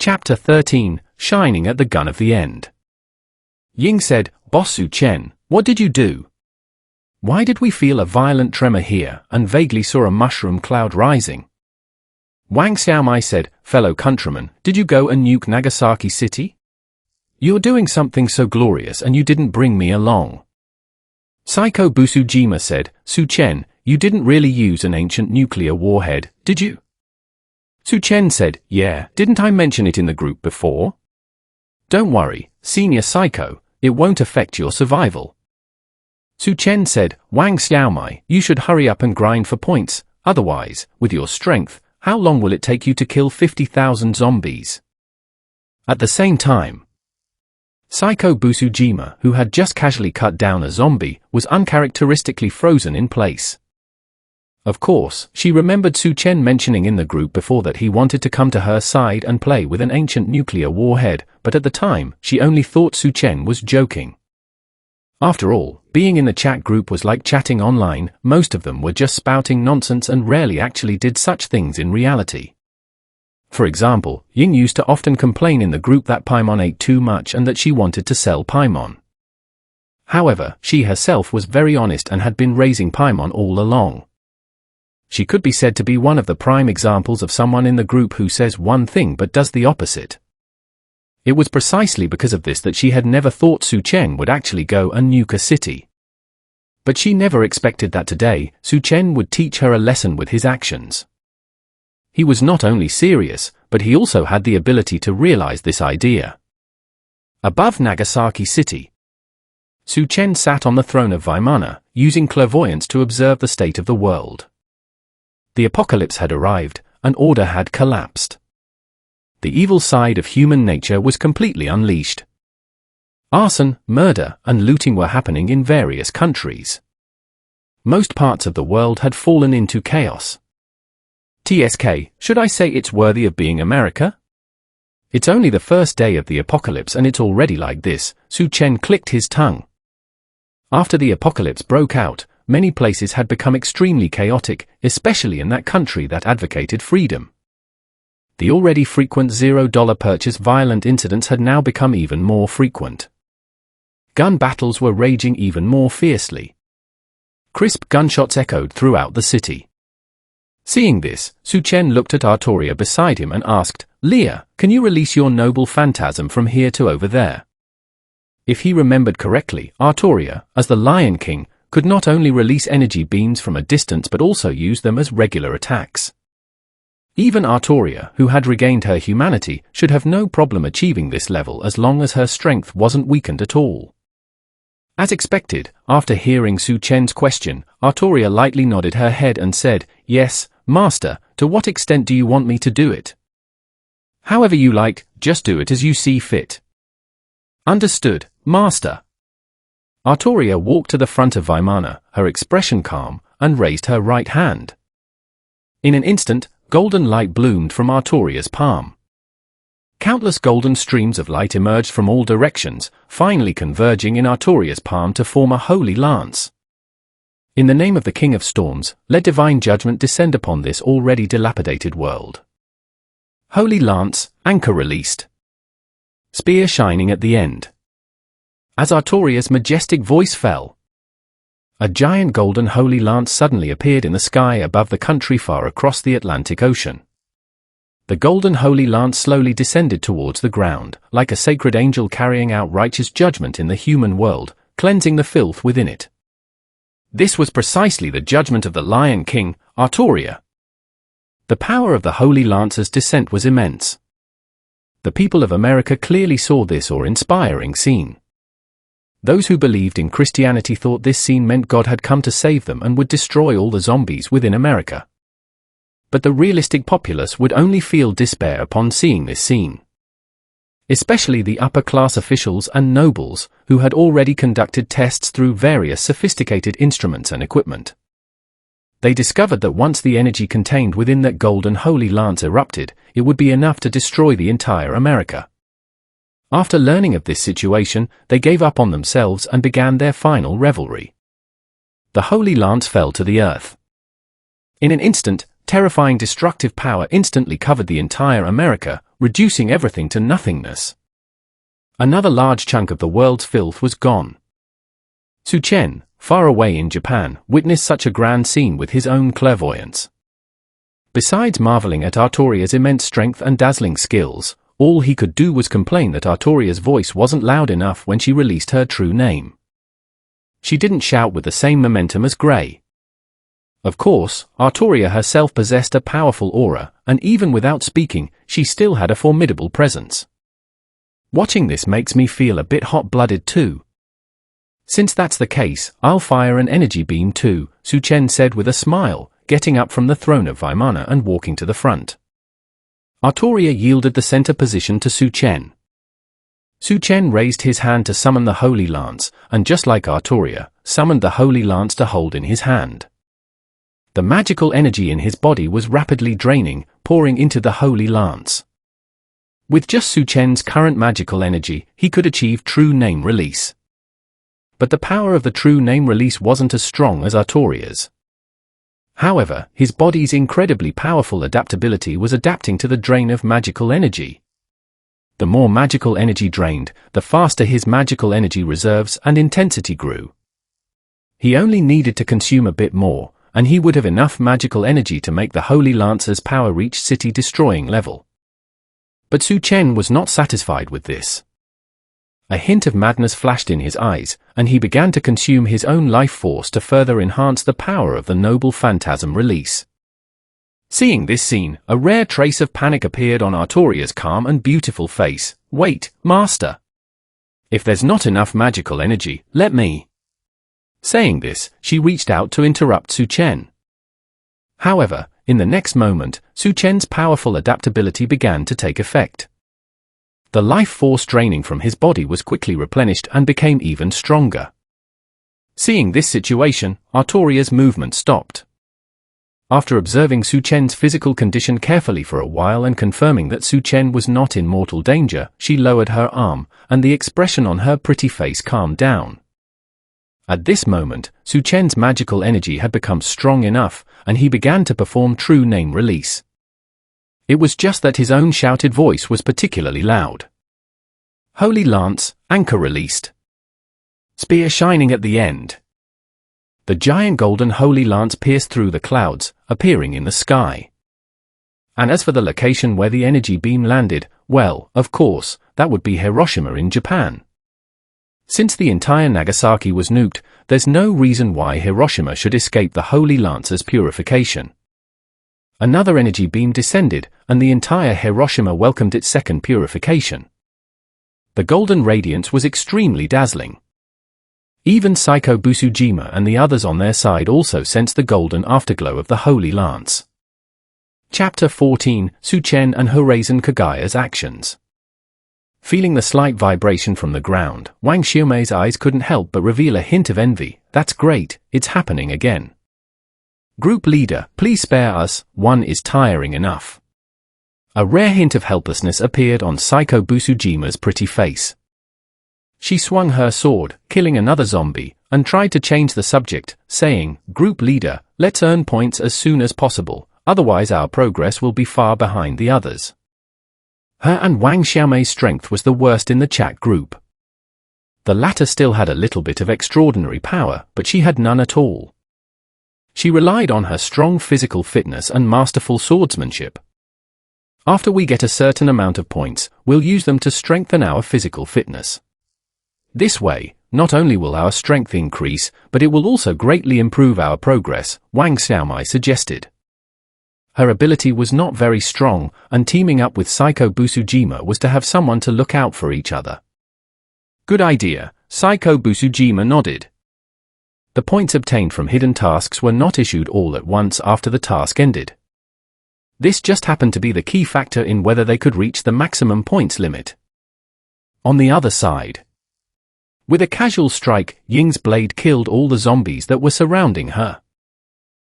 Chapter 13, Shining at the Gun of the End. Ying said, "Boss Su Chen, what did you do? Why did we feel a violent tremor here and vaguely saw a mushroom cloud rising?" Wang Xiaomei said, "Fellow countrymen, did you go and nuke Nagasaki City? You're doing something so glorious and you didn't bring me along." Psycho Busujima said, "Su Chen, you didn't really use an ancient nuclear warhead, did you?" Su Chen said, "Yeah, didn't I mention it in the group before? Don't worry, Senior Psycho, it won't affect your survival." Su Chen said, "Wang Xiaomei, you should hurry up and grind for points, otherwise, with your strength, how long will it take you to kill 50,000 zombies?" At the same time, Psycho Busujima, who had just casually cut down a zombie, was uncharacteristically frozen in place. Of course, she remembered Su Chen mentioning in the group before that he wanted to come to her side and play with an ancient nuclear warhead, but at the time, she only thought Su Chen was joking. After all, being in the chat group was like chatting online, most of them were just spouting nonsense and rarely actually did such things in reality. For example, Ying used to often complain in the group that Paimon ate too much and that she wanted to sell Paimon. However, she herself was very honest and had been raising Paimon all along. She could be said to be one of the prime examples of someone in the group who says one thing but does the opposite. It was precisely because of this that she had never thought Su Chen would actually go and nuke a city. But she never expected that today, Su Chen would teach her a lesson with his actions. He was not only serious, but he also had the ability to realize this idea. Above Nagasaki City, Su Chen sat on the throne of Vimana, using clairvoyance to observe the state of the world. The apocalypse had arrived, and order had collapsed. The evil side of human nature was completely unleashed. Arson, murder, and looting were happening in various countries. Most parts of the world had fallen into chaos. TSK, should I say it's worthy of being America? It's only the first day of the apocalypse and it's already like this, Su Chen clicked his tongue. After the apocalypse broke out, many places had become extremely chaotic, especially in that country that advocated freedom. The already frequent $0 purchase violent incidents had now become even more frequent. Gun battles were raging even more fiercely. Crisp gunshots echoed throughout the city. Seeing this, Su Chen looked at Artoria beside him and asked, "Leah, can you release your noble phantasm from here to over there?" If he remembered correctly, Artoria, as the Lion King, could not only release energy beams from a distance but also use them as regular attacks. Even Artoria, who had regained her humanity, should have no problem achieving this level as long as her strength wasn't weakened at all. As expected, after hearing Su Chen's question, Artoria lightly nodded her head and said, "Yes, Master, to what extent do you want me to do it?" "However you like, just do it as you see fit." "Understood, Master." Artoria walked to the front of Vimana, her expression calm, and raised her right hand. In an instant, golden light bloomed from Artoria's palm. Countless golden streams of light emerged from all directions, finally converging in Artoria's palm to form a holy lance. In the name of the King of Storms, let divine judgment descend upon this already dilapidated world. Holy lance, anchor released. Spear shining at the end. As Artoria's majestic voice fell, a giant golden holy lance suddenly appeared in the sky above the country far across the Atlantic Ocean. The golden holy lance slowly descended towards the ground, like a sacred angel carrying out righteous judgment in the human world, cleansing the filth within it. This was precisely the judgment of the Lion King, Artoria. The power of the Holy Lance's descent was immense. The people of America clearly saw this awe-inspiring scene. Those who believed in Christianity thought this scene meant God had come to save them and would destroy all the zombies within America. But the realistic populace would only feel despair upon seeing this scene. Especially the upper-class officials and nobles, who had already conducted tests through various sophisticated instruments and equipment. They discovered that once the energy contained within that golden holy lance erupted, it would be enough to destroy the entire America. After learning of this situation, they gave up on themselves and began their final revelry. The holy lance fell to the earth. In an instant, terrifying destructive power instantly covered the entire America, reducing everything to nothingness. Another large chunk of the world's filth was gone. Su Chen, far away in Japan, witnessed such a grand scene with his own clairvoyance. Besides marveling at Artoria's immense strength and dazzling skills, all he could do was complain that Artoria's voice wasn't loud enough when she released her true name. She didn't shout with the same momentum as Gray. Of course, Artoria herself possessed a powerful aura, and even without speaking, she still had a formidable presence. Watching this makes me feel a bit hot-blooded too. Since that's the case, I'll fire an energy beam too, Su Chen said with a smile, getting up from the throne of Vimana and walking to the front. Artoria yielded the center position to Su Chen. Su Chen raised his hand to summon the Holy Lance, and just like Artoria, summoned the Holy Lance to hold in his hand. The magical energy in his body was rapidly draining, pouring into the Holy Lance. With just Su Chen's current magical energy, he could achieve true name release. But the power of the true name release wasn't as strong as Artoria's. However, his body's incredibly powerful adaptability was adapting to the drain of magical energy. The more magical energy drained, the faster his magical energy reserves and intensity grew. He only needed to consume a bit more, and he would have enough magical energy to make the Holy Lance's power reach city-destroying level. But Su Chen was not satisfied with this. A hint of madness flashed in his eyes, and he began to consume his own life force to further enhance the power of the noble phantasm release. Seeing this scene, a rare trace of panic appeared on Artoria's calm and beautiful face. "Wait, Master. If there's not enough magical energy, let me." Saying this, she reached out to interrupt Su Chen. However, in the next moment, Su Chen's powerful adaptability began to take effect. The life force draining from his body was quickly replenished and became even stronger. Seeing this situation, Artoria's movement stopped. After observing Su Chen's physical condition carefully for a while and confirming that Su Chen was not in mortal danger, she lowered her arm, and the expression on her pretty face calmed down. At this moment, Su Chen's magical energy had become strong enough, and he began to perform true name release. It was just that his own shouted voice was particularly loud. Holy Lance, anchor released. Spear shining at the end. The giant golden Holy Lance pierced through the clouds, appearing in the sky. And as for the location where the energy beam landed, well, of course, that would be Hiroshima in Japan. Since the entire Nagasaki was nuked, there's no reason why Hiroshima should escape the Holy Lance's purification. Another energy beam descended, and the entire Hiroshima welcomed its second purification. The golden radiance was extremely dazzling. Even Psycho Busujima and the others on their side also sensed the golden afterglow of the Holy Lance. Chapter 14, Su Chen and Horizon Kagaya's actions. Feeling the slight vibration from the ground, Wang Xiaomei's eyes couldn't help but reveal a hint of envy. "That's great, it's happening again. Group leader, please spare us, one is tiring enough." A rare hint of helplessness appeared on Psycho Busujima's pretty face. She swung her sword, killing another zombie, and tried to change the subject, saying, "Group leader, let's earn points as soon as possible, otherwise our progress will be far behind the others." Her and Wang Xiaomei's strength was the worst in the chat group. The latter still had a little bit of extraordinary power, but she had none at all. She relied on her strong physical fitness and masterful swordsmanship. After we get a certain amount of points, we'll use them to strengthen our physical fitness. This way, not only will our strength increase, but it will also greatly improve our progress, Wang Xiaomei suggested. Her ability was not very strong, and teaming up with Psycho Busujima was to have someone to look out for each other. "Good idea," Psycho Busujima nodded. The points obtained from hidden tasks were not issued all at once after the task ended. This just happened to be the key factor in whether they could reach the maximum points limit. On the other side, with a casual strike, Ying's blade killed all the zombies that were surrounding her.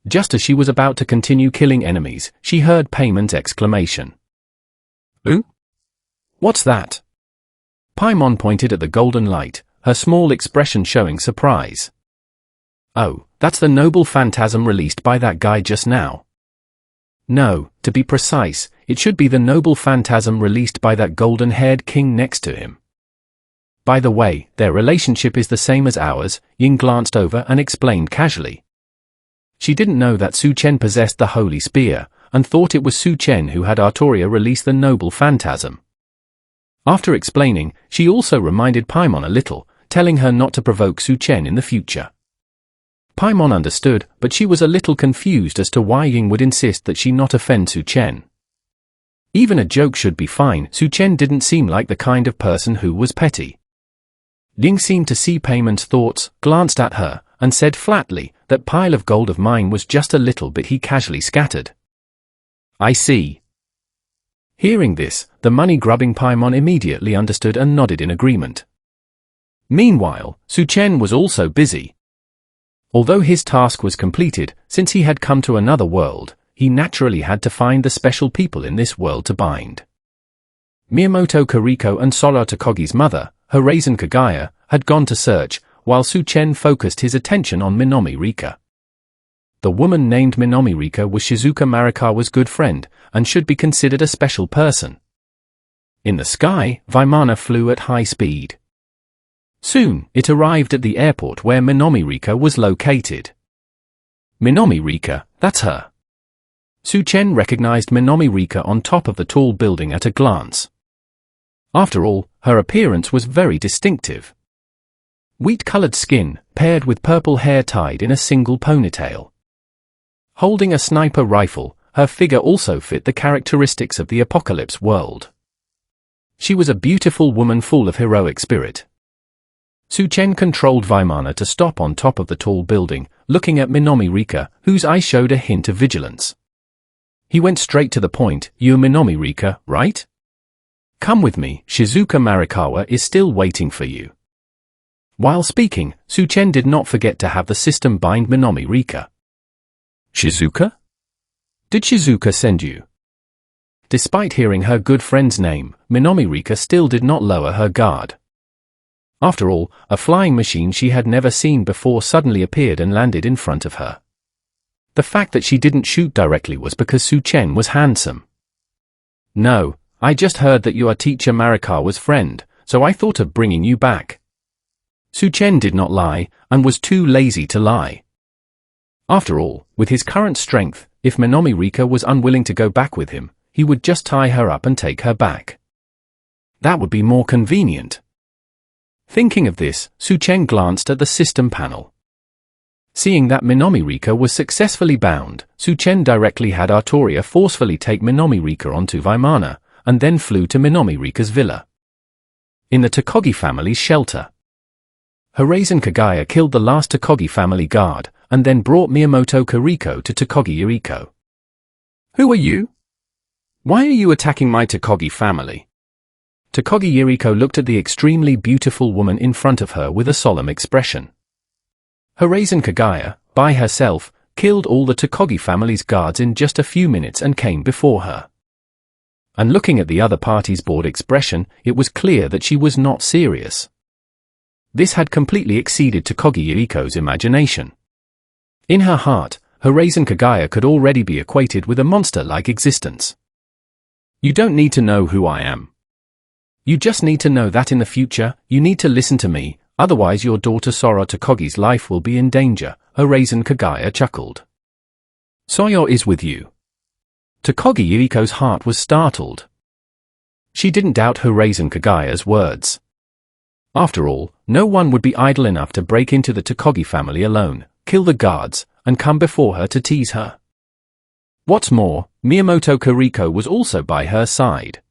Just as she was about to continue killing enemies, she heard Paimon's exclamation. "Ooh? What's that?" Paimon pointed at the golden light, her small expression showing surprise. "Oh, that's the noble phantasm released by that guy just now." No, to be precise, it should be the noble phantasm released by that golden-haired king next to him. By the way, their relationship is the same as ours, Ying glanced over and explained casually. She didn't know that Su Chen possessed the holy spear, and thought it was Su Chen who had Artoria release the noble phantasm. After explaining, she also reminded Paimon a little, telling her not to provoke Su Chen in the future. Paimon understood, but she was a little confused as to why Ying would insist that she not offend Su Chen. Even a joke should be fine. Su Chen didn't seem like the kind of person who was petty. Ying seemed to see Paimon's thoughts, glanced at her, and said flatly, that pile of gold of mine was just a little bit he casually scattered. I see. Hearing this, the money-grubbing Paimon immediately understood and nodded in agreement. Meanwhile, Su Chen was also busy. Although his task was completed, since he had come to another world, he naturally had to find the special people in this world to bind. Miyamoto Kuriko and Sora Tokogi's mother, Horazon Kagaya, had gone to search, while Su Chen focused his attention on Minami Rika. The woman named Minami Rika was Shizuka Marikawa's good friend, and should be considered a special person. In the sky, Vimana flew at high speed. Soon, it arrived at the airport where Minami Rika was located. Minami Rika, that's her. Su Chen recognized Minami Rika on top of the tall building at a glance. After all, her appearance was very distinctive. Wheat-colored skin, paired with purple hair tied in a single ponytail. Holding a sniper rifle, her figure also fit the characteristics of the apocalypse world. She was a beautiful woman full of heroic spirit. Su Chen controlled Vimana to stop on top of the tall building, looking at Minami Rika, whose eyes showed a hint of vigilance. He went straight to the point. You're Minami Rika, right? Come with me, Shizuka Marikawa is still waiting for you. While speaking, Su Chen did not forget to have the system bind Minami Rika. Shizuka? Did Shizuka send you? Despite hearing her good friend's name, Minami Rika still did not lower her guard. After all, a flying machine she had never seen before suddenly appeared and landed in front of her. The fact that she didn't shoot directly was because Su Chen was handsome. No, I just heard that you are teacher Marikawa's friend, so I thought of bringing you back. Su Chen did not lie, and was too lazy to lie. After all, with his current strength, if Minami Rika was unwilling to go back with him, he would just tie her up and take her back. That would be more convenient. Thinking of this, Su Chen glanced at the system panel. Seeing that Minami Rika was successfully bound, Su Chen directly had Artoria forcefully take Minami Rika onto Vimana, and then flew to Minami Rika's villa. In the Tokogi family's shelter. Horazon Kagaya killed the last Tokogi family guard, and then brought Miyamoto Kuriko to Tokogi Yuriko. Who are you? Why are you attacking my Tokogi family? Tokogi Yuriko looked at the extremely beautiful woman in front of her with a solemn expression. Horazon Kagaya, by herself, killed all the Tokogi family's guards in just a few minutes and came before her. And looking at the other party's bored expression, it was clear that she was not serious. This had completely exceeded Tokogi Yuriko's imagination. In her heart, Horazon Kagaya could already be equated with a monster-like existence. You don't need to know who I am. You just need to know that in the future, you need to listen to me, otherwise your daughter Sora Tokogi's life will be in danger, Horazon Kagaya chuckled. Soyo is with you. Tokogi Yuriko's heart was startled. She didn't doubt Horazon Kagaya's words. After all, no one would be idle enough to break into the Tokogi family alone, kill the guards, and come before her to tease her. What's more, Miyamoto Kuriko was also by her side.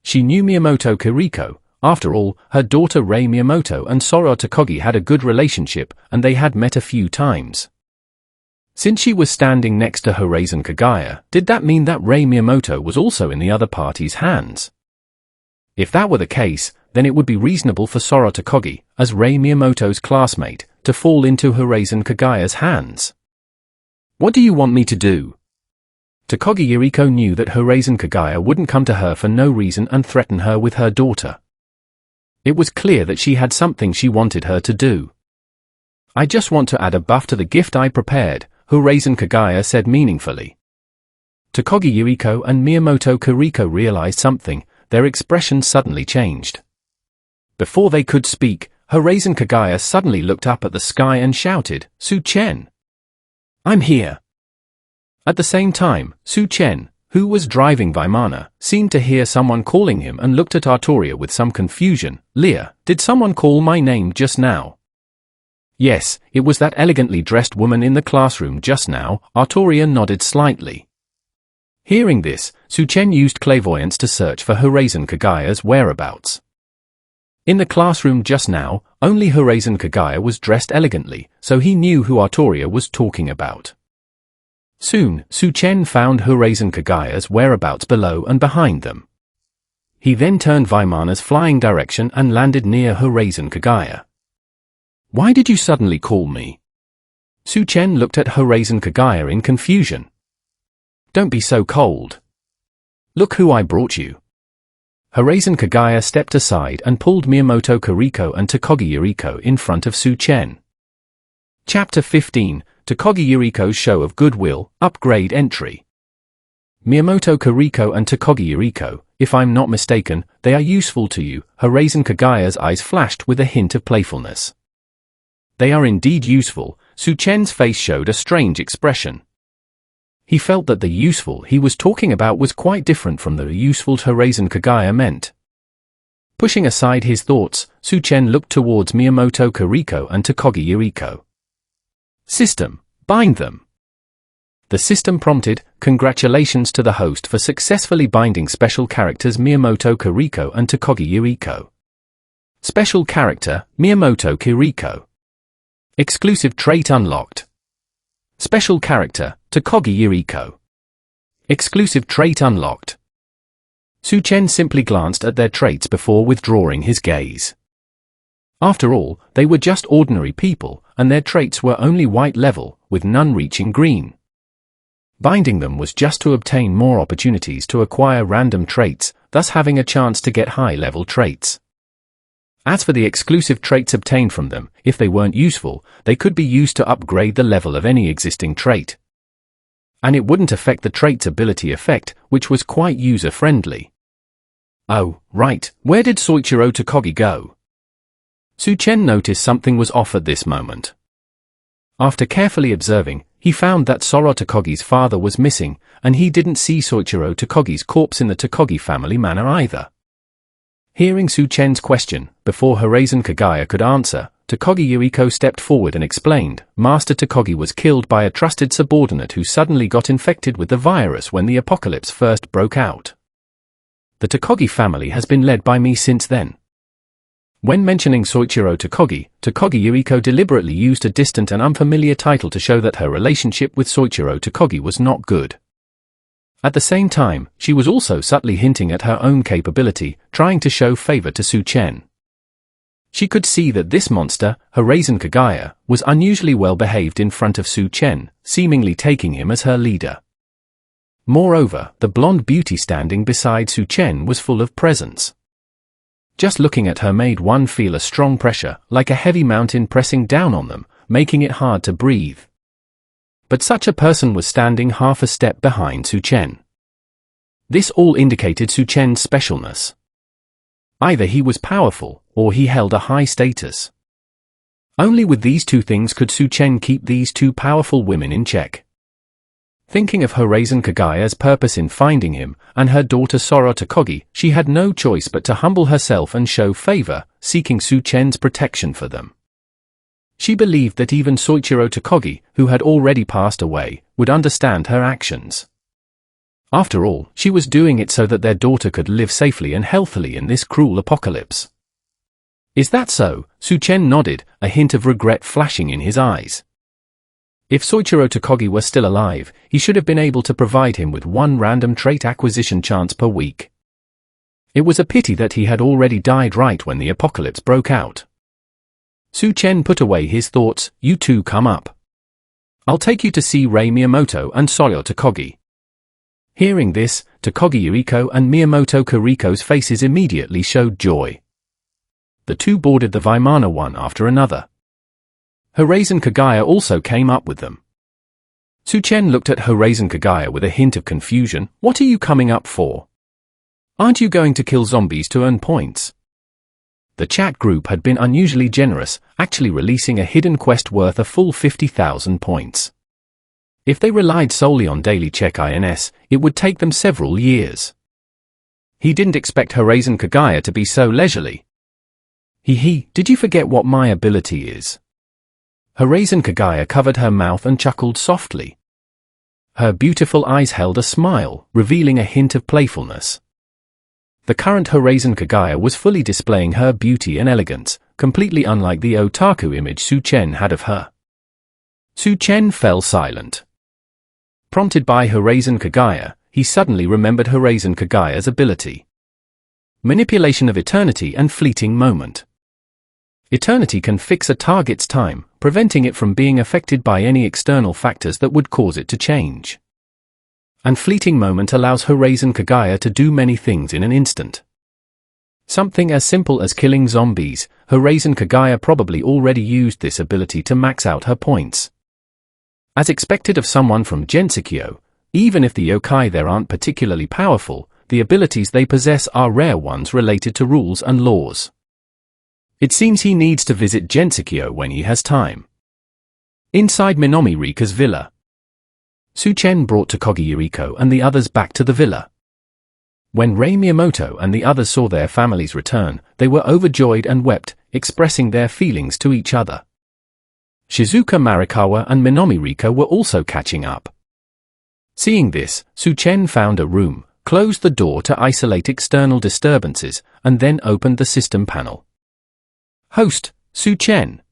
She knew Miyamoto Kuriko. After all, her daughter Rei Miyamoto and Sora Tokogi had a good relationship, and they had met a few times. Since she was standing next to Horazon Kagaya, did that mean that Rei Miyamoto was also in the other party's hands? If that were the case, then it would be reasonable for Sora Tokogi, as Rei Miyamoto's classmate, to fall into Horazon Kagaya's hands. What do you want me to do? Tokogi Yuriko knew that Horazon Kagaya wouldn't come to her for no reason and threaten her with her daughter. It was clear that she had something she wanted her to do. I just want to add a buff to the gift I prepared, Horazon Kagaya said meaningfully. Takagi Yuriko and Miyamoto Kuriko realized something. Their expressions suddenly changed. Before they could speak, Horazon Kagaya suddenly looked up at the sky and shouted, "Su Chen! I'm here!" At the same time, Su Chen, who was driving Vimana, seemed to hear someone calling him and looked at Artoria with some confusion. "Leah, did someone call my name just now?" Yes, it was that elegantly dressed woman in the classroom just now. Artoria nodded slightly. Hearing this, Su Chen used clairvoyance to search for Horazon Kagaya's whereabouts. In the classroom just now, only Horazon Kagaya was dressed elegantly, so he knew who Artoria was talking about. Soon, Su Chen found Horazon Kagaya's whereabouts below and behind them. He then turned Vimana's flying direction and landed near Horazon Kagaya. "Why did you suddenly call me?" Su Chen looked at Horazon Kagaya in confusion. "Don't be so cold. Look who I brought you." Horazon Kagaya stepped aside and pulled Miyamoto Kuriko and Takagi Yuriko in front of Su Chen. Chapter 15, Takagi Yuriko's Show of Goodwill, Upgrade Entry. Miyamoto Kuriko and Takagi Yuriko, if I'm not mistaken, they are useful to you. Horazon Kagaya's eyes flashed with a hint of playfulness. They are indeed useful. Su Chen's face showed a strange expression. He felt that the useful he was talking about was quite different from the useful Horazon Kagaya meant. Pushing aside his thoughts, Su Chen looked towards Miyamoto Kuriko and Takagi Yuriko. "System, bind them." The system prompted, "Congratulations to the host for successfully binding special characters Miyamoto Kuriko and Takagi Yuriko." Special character, Miyamoto Kuriko. Exclusive trait unlocked. Special character, Takagi Yuriko. Exclusive trait unlocked. Su Chen simply glanced at their traits before withdrawing his gaze. After all, they were just ordinary people, and their traits were only white level, with none reaching green. Binding them was just to obtain more opportunities to acquire random traits, thus having a chance to get high-level traits. As for the exclusive traits obtained from them, if they weren't useful, they could be used to upgrade the level of any existing trait. And it wouldn't affect the trait's ability effect, which was quite user-friendly. Oh, right, where did Soichiro Takagi go? Su Chen noticed something was off at this moment. After carefully observing, he found that Sora Takagi's father was missing, and he didn't see Soichiro Takagi's corpse in the Takagi family manor either. Hearing Su Chen's question, before Horazon Kagaya could answer, Takagi Yuriko stepped forward and explained, "Master Takagi was killed by a trusted subordinate who suddenly got infected with the virus when the apocalypse first broke out. The Takagi family has been led by me since then." When mentioning Soichiro Takagi, Takagi Yuriko deliberately used a distant and unfamiliar title to show that her relationship with Soichiro Takagi was not good. At the same time, she was also subtly hinting at her own capability, trying to show favor to Su Chen. She could see that this monster, Horazon Kagaya, was unusually well behaved in front of Su Chen, seemingly taking him as her leader. Moreover, the blonde beauty standing beside Su Chen was full of presence. Just looking at her made one feel a strong pressure, like a heavy mountain pressing down on them, making it hard to breathe. But such a person was standing half a step behind Su Chen. This all indicated Su Chen's specialness. Either he was powerful, or he held a high status. Only with these two things could Su Chen keep these two powerful women in check. Thinking of Horazon Kagaya's purpose in finding him, and her daughter Sora Takagi, she had no choice but to humble herself and show favor, seeking Su Chen's protection for them. She believed that even Soichiro Takagi, who had already passed away, would understand her actions. After all, she was doing it so that their daughter could live safely and healthily in this cruel apocalypse. "Is that so?" Su Chen nodded, a hint of regret flashing in his eyes. If Soichiro Takagi were still alive, he should have been able to provide him with one random trait acquisition chance per week. It was a pity that he had already died right when the apocalypse broke out. Su Chen put away his thoughts. "You two come up. I'll take you to see Rei Miyamoto and Sora Takagi." Hearing this, Takagi Yuriko and Miyamoto Kuriko's faces immediately showed joy. The two boarded the Vimana one after another. Horazon Kagaya also came up with them. Su Chen looked at Horizon Kagaya with a hint of confusion. What are you coming up for? Aren't you going to kill zombies to earn points? The chat group had been unusually generous, actually releasing a hidden quest worth a full 50,000 points. If they relied solely on daily check-ins, it would take them several years. He didn't expect Horizon Kagaya to be so leisurely. Did you forget what my ability is? Horizon Kagaya covered her mouth and chuckled softly. Her beautiful eyes held a smile, revealing a hint of playfulness. The current Horizon Kagaya was fully displaying her beauty and elegance, completely unlike the otaku image Su Chen had of her. Su Chen fell silent. Prompted by Horizon Kagaya, he suddenly remembered Horizon Kagaya's ability. Manipulation of eternity and fleeting moment. Eternity can fix a target's time, preventing it from being affected by any external factors that would cause it to change. And fleeting moment allows Horizon Kagaya to do many things in an instant. Something as simple as killing zombies. Horizon Kagaya probably already used this ability to max out her points. As expected of someone from Genshin, even if the yokai there aren't particularly powerful, the abilities they possess are rare ones related to rules and laws. It seems he needs to visit Genshin when he has time. Inside Minami Rika's villa, Su Chen brought Tokogi Yuriko and the others back to the villa. When Rei Miyamoto and the others saw their families return, they were overjoyed and wept, expressing their feelings to each other. Shizuka Marikawa and Minami Rika were also catching up. Seeing this, Su Chen found a room, closed the door to isolate external disturbances, and then opened the system panel. Host, Su Chen.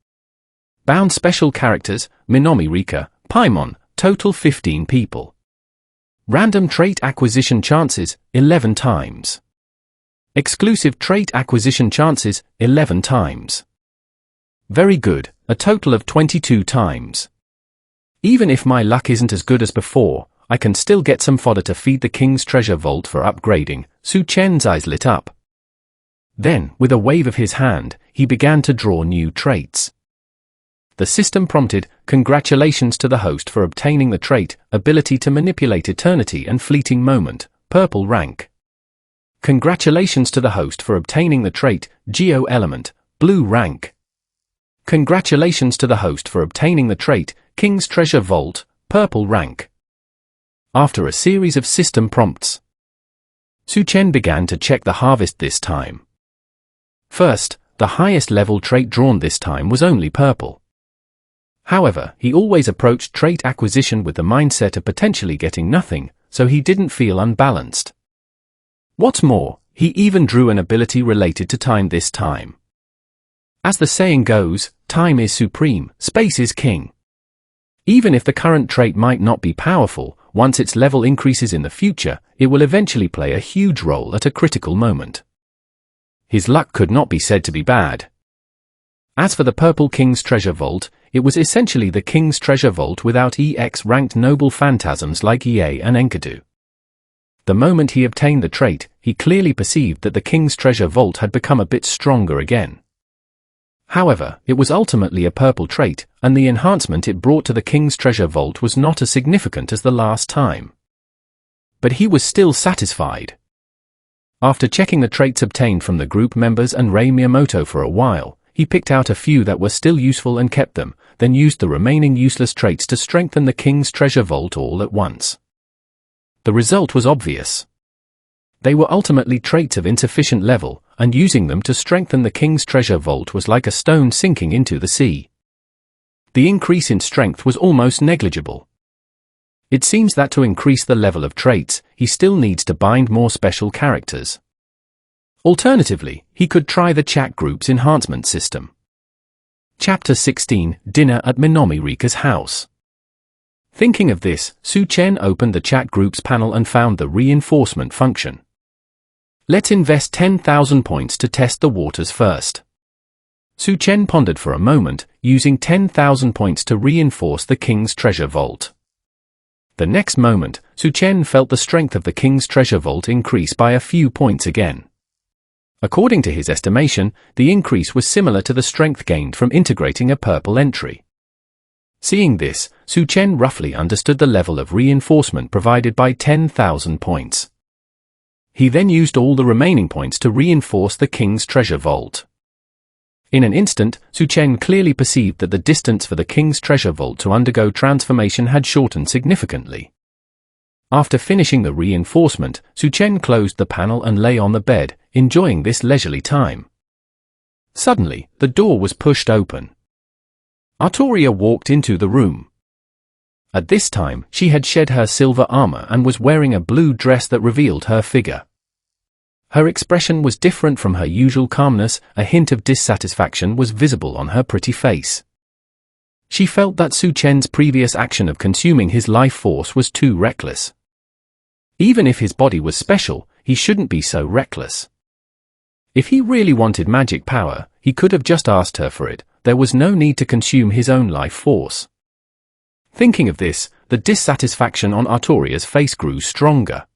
Bound special characters, Minami Rika, Paimon, total 15 people. Random trait acquisition chances, 11 times. Exclusive trait acquisition chances, 11 times. Very good, a total of 22 times. Even if my luck isn't as good as before, I can still get some fodder to feed the king's treasure vault for upgrading. Su Chen's eyes lit up. Then, with a wave of his hand, he began to draw new traits. The system prompted, "Congratulations to the host for obtaining the trait, ability to manipulate eternity and fleeting moment, purple rank. Congratulations to the host for obtaining the trait, geo element, blue rank. Congratulations to the host for obtaining the trait, King's Treasure Vault, purple rank." After a series of system prompts, Su Chen began to check the harvest this time. First, the highest level trait drawn this time was only purple. However, he always approached trait acquisition with the mindset of potentially getting nothing, so he didn't feel unbalanced. What's more, he even drew an ability related to time this time. As the saying goes, time is supreme, space is king. Even if the current trait might not be powerful, once its level increases in the future, it will eventually play a huge role at a critical moment. His luck could not be said to be bad. As for the Purple King's Treasure Vault, it was essentially the King's Treasure Vault without EX-ranked noble phantasms like EA and Enkidu. The moment he obtained the trait, he clearly perceived that the King's Treasure Vault had become a bit stronger again. However, it was ultimately a purple trait, and the enhancement it brought to the King's Treasure Vault was not as significant as the last time. But he was still satisfied. After checking the traits obtained from the group members and Rei Miyamoto for a while, he picked out a few that were still useful and kept them, then used the remaining useless traits to strengthen the King's Treasure Vault all at once. The result was obvious. They were ultimately traits of insufficient level, and using them to strengthen the King's Treasure Vault was like a stone sinking into the sea. The increase in strength was almost negligible. It seems that to increase the level of traits, he still needs to bind more special characters. Alternatively, he could try the chat group's enhancement system. Chapter 16, Dinner at Minami Rika's House. Thinking of this, Su Chen opened the chat group's panel and found the reinforcement function. Let's invest 10,000 points to test the waters first. Su Chen pondered for a moment, using 10,000 points to reinforce the King's Treasure Vault. The next moment, Su Chen felt the strength of the King's Treasure Vault increase by a few points again. According to his estimation, the increase was similar to the strength gained from integrating a purple entry. Seeing this, Su Chen roughly understood the level of reinforcement provided by 10,000 points. He then used all the remaining points to reinforce the king's treasure vault. In an instant, Su Chen clearly perceived that the distance for the king's treasure vault to undergo transformation had shortened significantly. After finishing the reinforcement, Su Chen closed the panel and lay on the bed, enjoying this leisurely time. Suddenly, the door was pushed open. Artoria walked into the room. At this time, she had shed her silver armor and was wearing a blue dress that revealed her figure. Her expression was different from her usual calmness, a hint of dissatisfaction was visible on her pretty face. She felt that Su Chen's previous action of consuming his life force was too reckless. Even if his body was special, he shouldn't be so reckless. If he really wanted magic power, he could have just asked her for it. There was no need to consume his own life force. Thinking of this, the dissatisfaction on Artoria's face grew stronger.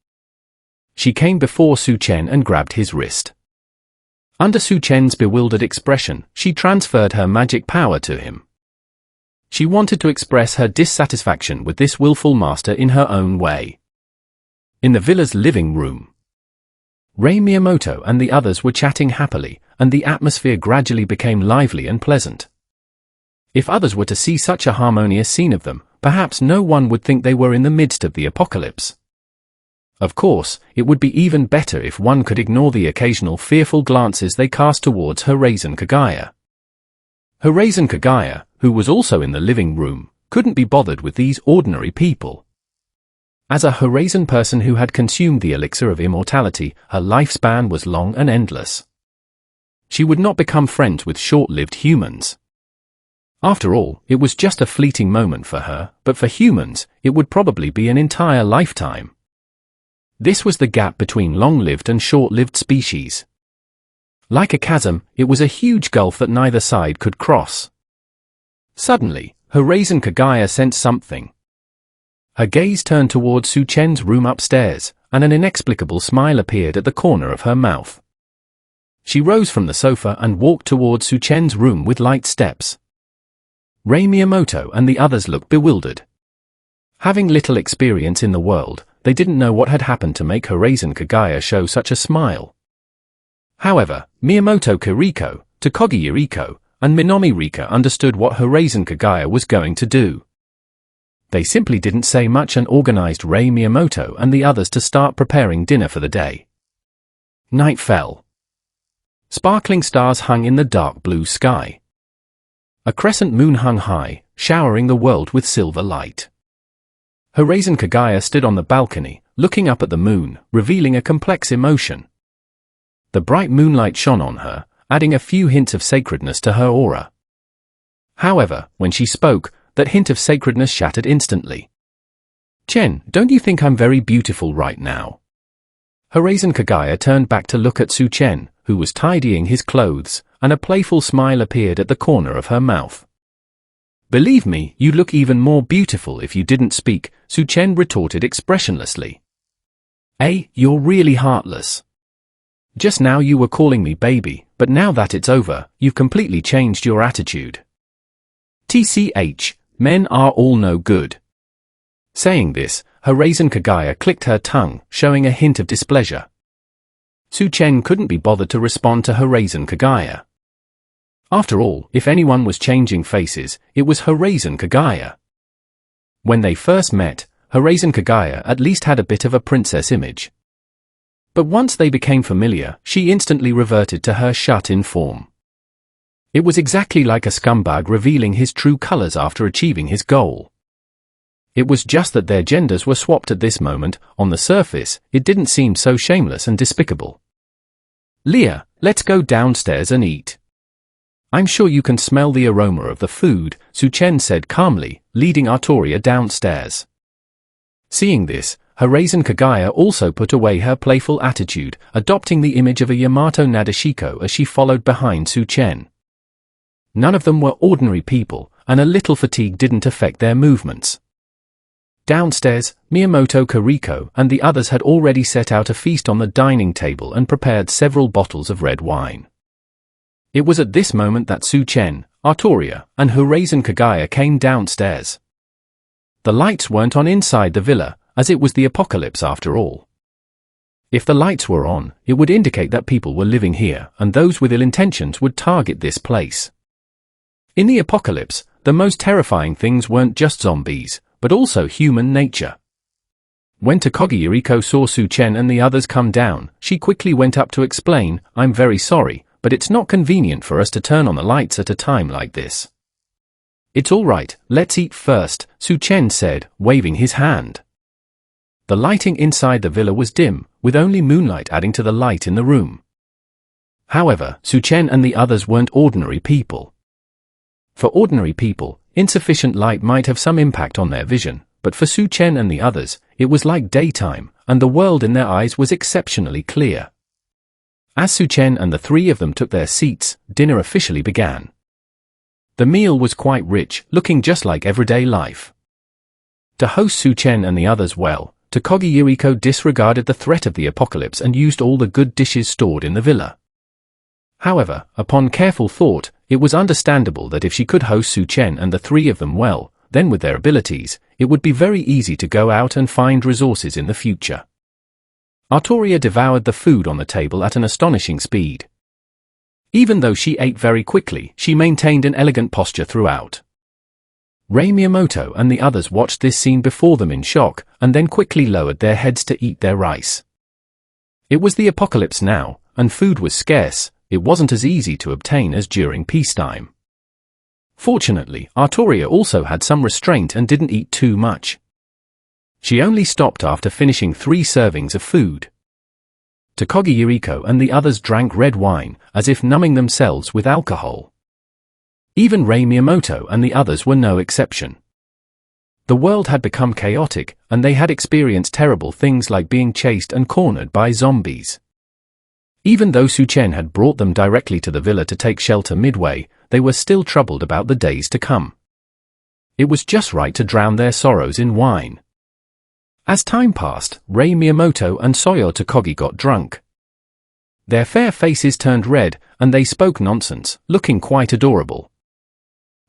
She came before Su Chen and grabbed his wrist. Under Su Chen's bewildered expression, she transferred her magic power to him. She wanted to express her dissatisfaction with this willful master in her own way. In the villa's living room, Rei Miyamoto and the others were chatting happily, and the atmosphere gradually became lively and pleasant. If others were to see such a harmonious scene of them, perhaps no one would think they were in the midst of the apocalypse. Of course, it would be even better if one could ignore the occasional fearful glances they cast towards Horizon Kagaya. Horizon Kagaya, who was also in the living room, couldn't be bothered with these ordinary people. As a Horizon person who had consumed the elixir of immortality, her lifespan was long and endless. She would not become friends with short-lived humans. After all, it was just a fleeting moment for her, but for humans, it would probably be an entire lifetime. This was the gap between long-lived and short-lived species. Like a chasm, it was a huge gulf that neither side could cross. Suddenly, Horizon Kagaya sensed something. Her gaze turned towards Su Chen's room upstairs, and an inexplicable smile appeared at the corner of her mouth. She rose from the sofa and walked towards Su Chen's room with light steps. Rei Miyamoto and the others looked bewildered. Having little experience in the world, they didn't know what had happened to make Horizon Kagaya show such a smile. However, Miyamoto Kiriko, Tokogi Yuriko, and Minami Rika understood what Horizon Kagaya was going to do. They simply didn't say much and organized Rei Miyamoto and the others to start preparing dinner for the day. Night fell. Sparkling stars hung in the dark blue sky. A crescent moon hung high, showering the world with silver light. Horizon Kagaya stood on the balcony, looking up at the moon, revealing a complex emotion. The bright moonlight shone on her, adding a few hints of sacredness to her aura. However, when she spoke, that hint of sacredness shattered instantly. "Chen, don't you think I'm very beautiful right now?" Horizon Kagaya turned back to look at Su Chen, who was tidying his clothes, and a playful smile appeared at the corner of her mouth. "Believe me, you look even more beautiful if you didn't speak," Su Chen retorted expressionlessly. You're really heartless. Just now you were calling me baby, but now that it's over, you've completely changed your attitude. TCH, men are all no good. Saying this, Horizon Kagaya clicked her tongue, showing a hint of displeasure. Su Chen couldn't be bothered to respond to Horizon Kagaya. After all, if anyone was changing faces, it was Horizon Kagaya. When they first met, Horizon Kagaya at least had a bit of a princess image. But once they became familiar, she instantly reverted to her shut-in form. It was exactly like a scumbag revealing his true colors after achieving his goal. It was just that their genders were swapped at this moment. On the surface, it didn't seem so shameless and despicable. "Leah, let's go downstairs and eat. I'm sure you can smell the aroma of the food," Su Chen said calmly, leading Artoria downstairs. Seeing this, Horizon Kagaya also put away her playful attitude, adopting the image of a Yamato Nadeshiko as she followed behind Su Chen. None of them were ordinary people, and a little fatigue didn't affect their movements. Downstairs, Miyamoto Kiriko and the others had already set out a feast on the dining table and prepared several bottles of red wine. It was at this moment that Su Chen, Artoria, and Horazon Kagaya came downstairs. The lights weren't on inside the villa, as it was the apocalypse after all. If the lights were on, it would indicate that people were living here, and those with ill intentions would target this place. In the apocalypse, the most terrifying things weren't just zombies, but also human nature. When Takagi Yuriko saw Su Chen and the others come down, she quickly went up to explain, "I'm very sorry, but it's not convenient for us to turn on the lights at a time like this." "It's all right, let's eat first," Su Chen said, waving his hand. The lighting inside the villa was dim, with only moonlight adding to the light in the room. However, Su Chen and the others weren't ordinary people. For ordinary people, insufficient light might have some impact on their vision, but for Su Chen and the others, it was like daytime, and the world in their eyes was exceptionally clear. As Su Chen and the three of them took their seats, dinner officially began. The meal was quite rich, looking just like everyday life. To host Su Chen and the others well, Takagi Yuriko disregarded the threat of the apocalypse and used all the good dishes stored in the villa. However, upon careful thought, it was understandable that if she could host Su Chen and the three of them well, then with their abilities, it would be very easy to go out and find resources in the future. Artoria devoured the food on the table at an astonishing speed. Even though she ate very quickly, she maintained an elegant posture throughout. Rei Miyamoto and the others watched this scene before them in shock, and then quickly lowered their heads to eat their rice. It was the apocalypse now, and food was scarce. It wasn't as easy to obtain as during peacetime. Fortunately, Artoria also had some restraint and didn't eat too much. She only stopped after finishing 3 servings of food. Takagi Yuriko and the others drank red wine, as if numbing themselves with alcohol. Even Rei Miyamoto and the others were no exception. The world had become chaotic, and they had experienced terrible things like being chased and cornered by zombies. Even though Su Chen had brought them directly to the villa to take shelter midway, they were still troubled about the days to come. It was just right to drown their sorrows in wine. As time passed, Rei Miyamoto and Soyo Takagi got drunk. Their fair faces turned red, and they spoke nonsense, looking quite adorable.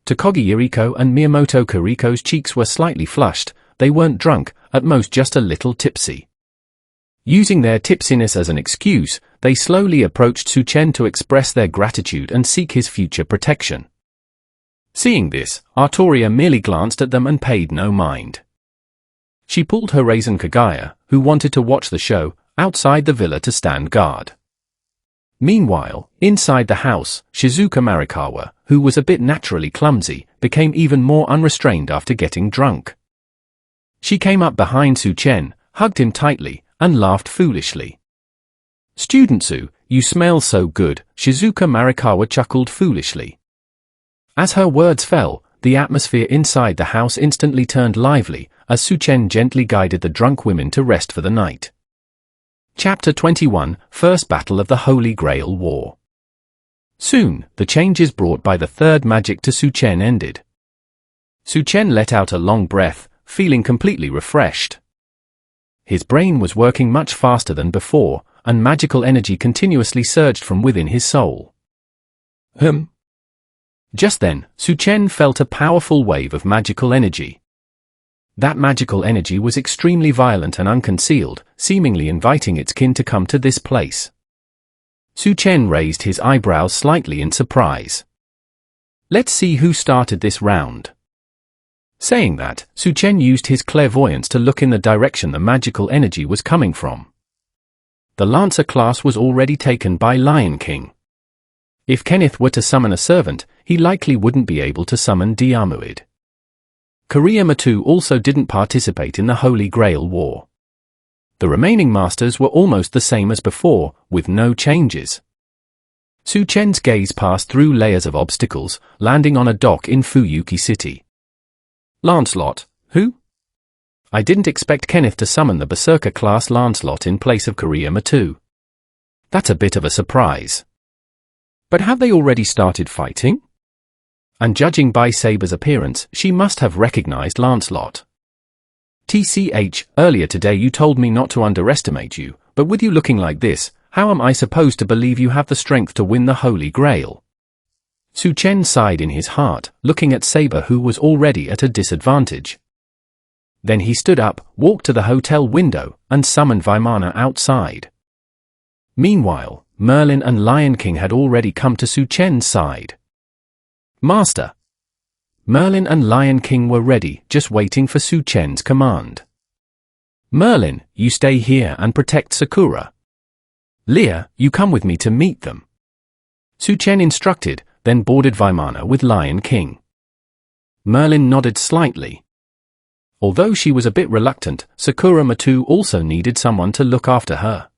Takagi Yuriko and Miyamoto Kuriko's cheeks were slightly flushed. They weren't drunk, at most just a little tipsy. Using their tipsiness as an excuse, they slowly approached Su Chen to express their gratitude and seek his future protection. Seeing this, Artoria merely glanced at them and paid no mind. She pulled Horazon Kagaya, who wanted to watch the show, outside the villa to stand guard. Meanwhile, inside the house, Shizuka Marikawa, who was a bit naturally clumsy, became even more unrestrained after getting drunk. She came up behind Su Chen, hugged him tightly, and laughed foolishly. "Student Su, you smell so good," Shizuka Marikawa chuckled foolishly. As her words fell, the atmosphere inside the house instantly turned lively, as Su Chen gently guided the drunk women to rest for the night. Chapter 21, First Battle of the Holy Grail War. Soon, the changes brought by the third magic to Su Chen ended. Su Chen let out a long breath, feeling completely refreshed. His brain was working much faster than before, and magical energy continuously surged from within his soul. Just then, Su Chen felt a powerful wave of magical energy. That magical energy was extremely violent and unconcealed, seemingly inviting its kin to come to this place. Su Chen raised his eyebrows slightly in surprise. "Let's see who started this round." Saying that, Su Chen used his clairvoyance to look in the direction the magical energy was coming from. The Lancer class was already taken by Lion King. If Kenneth were to summon a servant, he likely wouldn't be able to summon Diarmuid. Kuriyama-2 also didn't participate in the Holy Grail War. The remaining masters were almost the same as before, with no changes. Su Chen's gaze passed through layers of obstacles, landing on a dock in Fuyuki City. Lancelot, who? I didn't expect Kenneth to summon the Berserker-class Lancelot in place of Kuriyama-2. That's a bit of a surprise. But have they already started fighting? And judging by Saber's appearance, she must have recognized Lancelot. TCH, earlier today you told me not to underestimate you, but with you looking like this, how am I supposed to believe you have the strength to win the Holy Grail? Su Chen sighed in his heart, looking at Saber, who was already at a disadvantage. Then he stood up, walked to the hotel window, and summoned Vimana outside. Meanwhile, Merlin and Lion King had already come to Su Chen's side. "Master." Merlin and Lion King were ready, just waiting for Su Chen's command. "Merlin, you stay here and protect Sakura. Leah, you come with me to meet them." Su Chen instructed, then boarded Vimana with Lion King. Merlin nodded slightly. Although she was a bit reluctant, Sakura Matu also needed someone to look after her.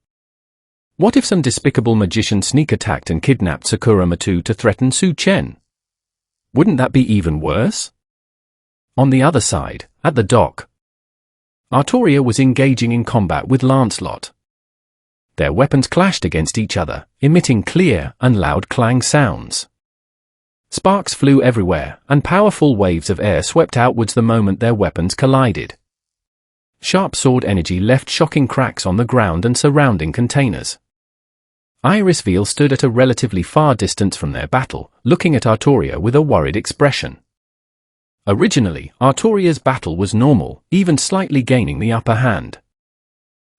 What if some despicable magician sneak attacked and kidnapped Sakura Matu to threaten Su Chen? Wouldn't that be even worse? On the other side, at the dock, Artoria was engaging in combat with Lancelot. Their weapons clashed against each other, emitting clear and loud clang sounds. Sparks flew everywhere, and powerful waves of air swept outwards the moment their weapons collided. Sharp sword energy left shocking cracks on the ground and surrounding containers. Irisveal stood at a relatively far distance from their battle, looking at Artoria with a worried expression. Originally, Artoria's battle was normal, even slightly gaining the upper hand.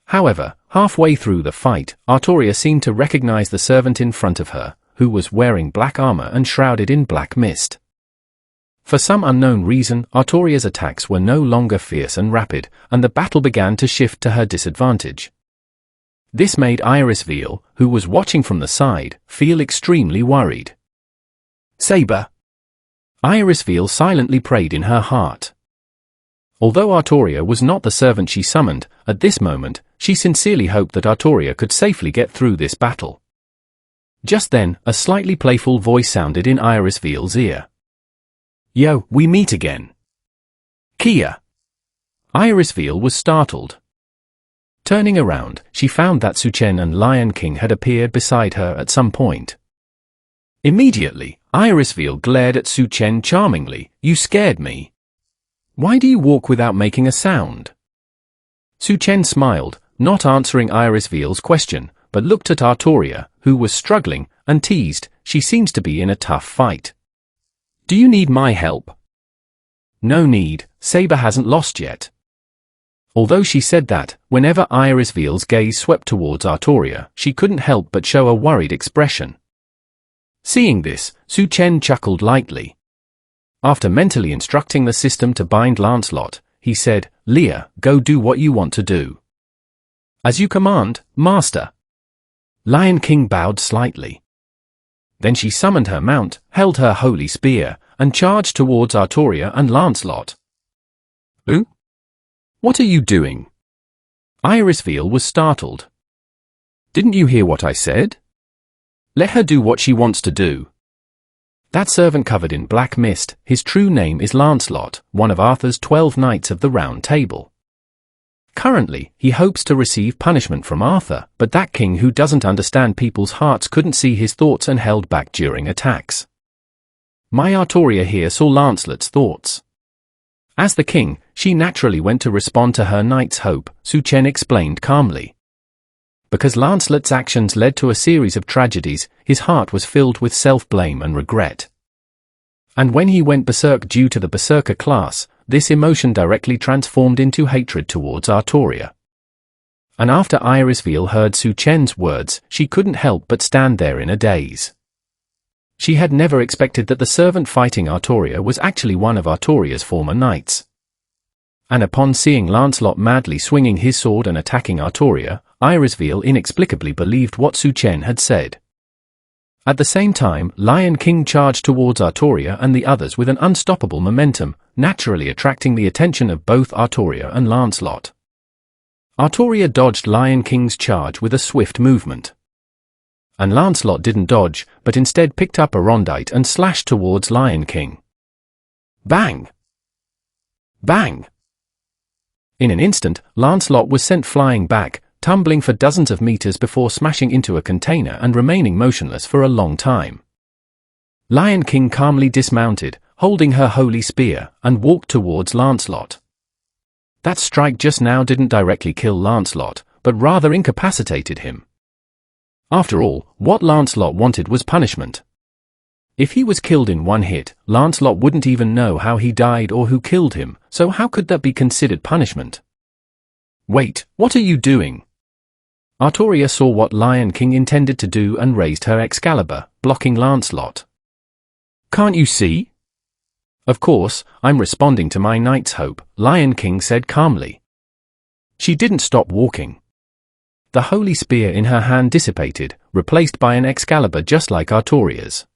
However, halfway through the fight, Artoria seemed to recognize the servant in front of her, who was wearing black armor and shrouded in black mist. For some unknown reason, Artoria's attacks were no longer fierce and rapid, and the battle began to shift to her disadvantage. This made Irisveal, who was watching from the side, feel extremely worried. "Saber!" Irisveal silently prayed in her heart. Although Artoria was not the servant she summoned, at this moment, she sincerely hoped that Artoria could safely get through this battle. Just then, a slightly playful voice sounded in Irisveal's ear. "Yo, we meet again." "Kia!" Irisveal was startled. Turning around, she found that Su Chen and Lion King had appeared beside her at some point. Immediately, Irisveal glared at Su Chen charmingly. "You scared me. Why do you walk without making a sound?" Su Chen smiled, not answering Irisveal's question, but looked at Artoria, who was struggling, and teased, "She seems to be in a tough fight. Do you need my help?" "No need, Saber hasn't lost yet." Although she said that, whenever Irisveal's gaze swept towards Artoria, she couldn't help but show a worried expression. Seeing this, Su Chen chuckled lightly. After mentally instructing the system to bind Lancelot, he said, "Leah, go do what you want to do." "As you command, Master." Lion King bowed slightly. Then she summoned her mount, held her holy spear, and charged towards Artoria and Lancelot. "Who? What are you doing?" Irisveal was startled. "Didn't you hear what I said? Let her do what she wants to do." That servant covered in black mist, his true name is Lancelot, one of Arthur's 12 Knights of the Round Table. Currently, he hopes to receive punishment from Arthur, but that king who doesn't understand people's hearts couldn't see his thoughts and held back during attacks. My Artoria here saw Lancelot's thoughts. As the king, she naturally went to respond to her knight's hope, Su Chen explained calmly. Because Lancelot's actions led to a series of tragedies, his heart was filled with self-blame and regret. And when he went berserk due to the berserker class, this emotion directly transformed into hatred towards Artoria. And after Irisveal heard Su Chen's words, she couldn't help but stand there in a daze. She had never expected that the servant fighting Artoria was actually one of Artoria's former knights. And upon seeing Lancelot madly swinging his sword and attacking Artoria, Irisveal inexplicably believed what Su Chen had said. At the same time, Lion King charged towards Artoria and the others with an unstoppable momentum, naturally attracting the attention of both Artoria and Lancelot. Artoria dodged Lion King's charge with a swift movement. And Lancelot didn't dodge, but instead picked up a rondite and slashed towards Lion King. Bang! Bang! In an instant, Lancelot was sent flying back, tumbling for dozens of meters before smashing into a container and remaining motionless for a long time. Lion King calmly dismounted, holding her holy spear, and walked towards Lancelot. That strike just now didn't directly kill Lancelot, but rather incapacitated him. After all, what Lancelot wanted was punishment. If he was killed in one hit, Lancelot wouldn't even know how he died or who killed him, so how could that be considered punishment? Wait, what are you doing? Artoria saw what Lion King intended to do and raised her Excalibur, blocking Lancelot. Can't you see? Of course, I'm responding to my knight's hope, Lion King said calmly. She didn't stop walking. The holy spear in her hand dissipated, replaced by an Excalibur just like Artoria's.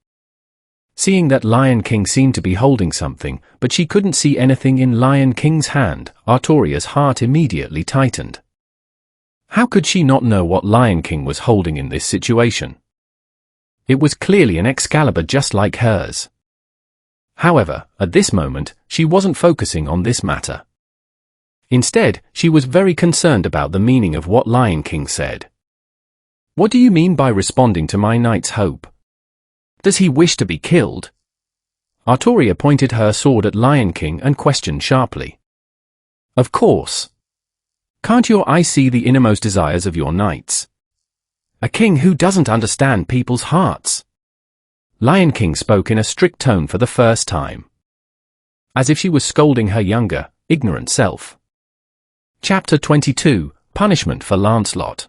Seeing that Lion King seemed to be holding something, but she couldn't see anything in Lion King's hand, Artoria's heart immediately tightened. How could she not know what Lion King was holding in this situation? It was clearly an Excalibur just like hers. However, at this moment, she wasn't focusing on this matter. Instead, she was very concerned about the meaning of what Lion King said. What do you mean by responding to my knight's hope? Does he wish to be killed? Artoria pointed her sword at Lion King and questioned sharply. Of course. Can't your eye see the innermost desires of your knights? A king who doesn't understand people's hearts. Lion King spoke in a strict tone for the first time. As if she was scolding her younger, ignorant self. Chapter 22, Punishment for Lancelot.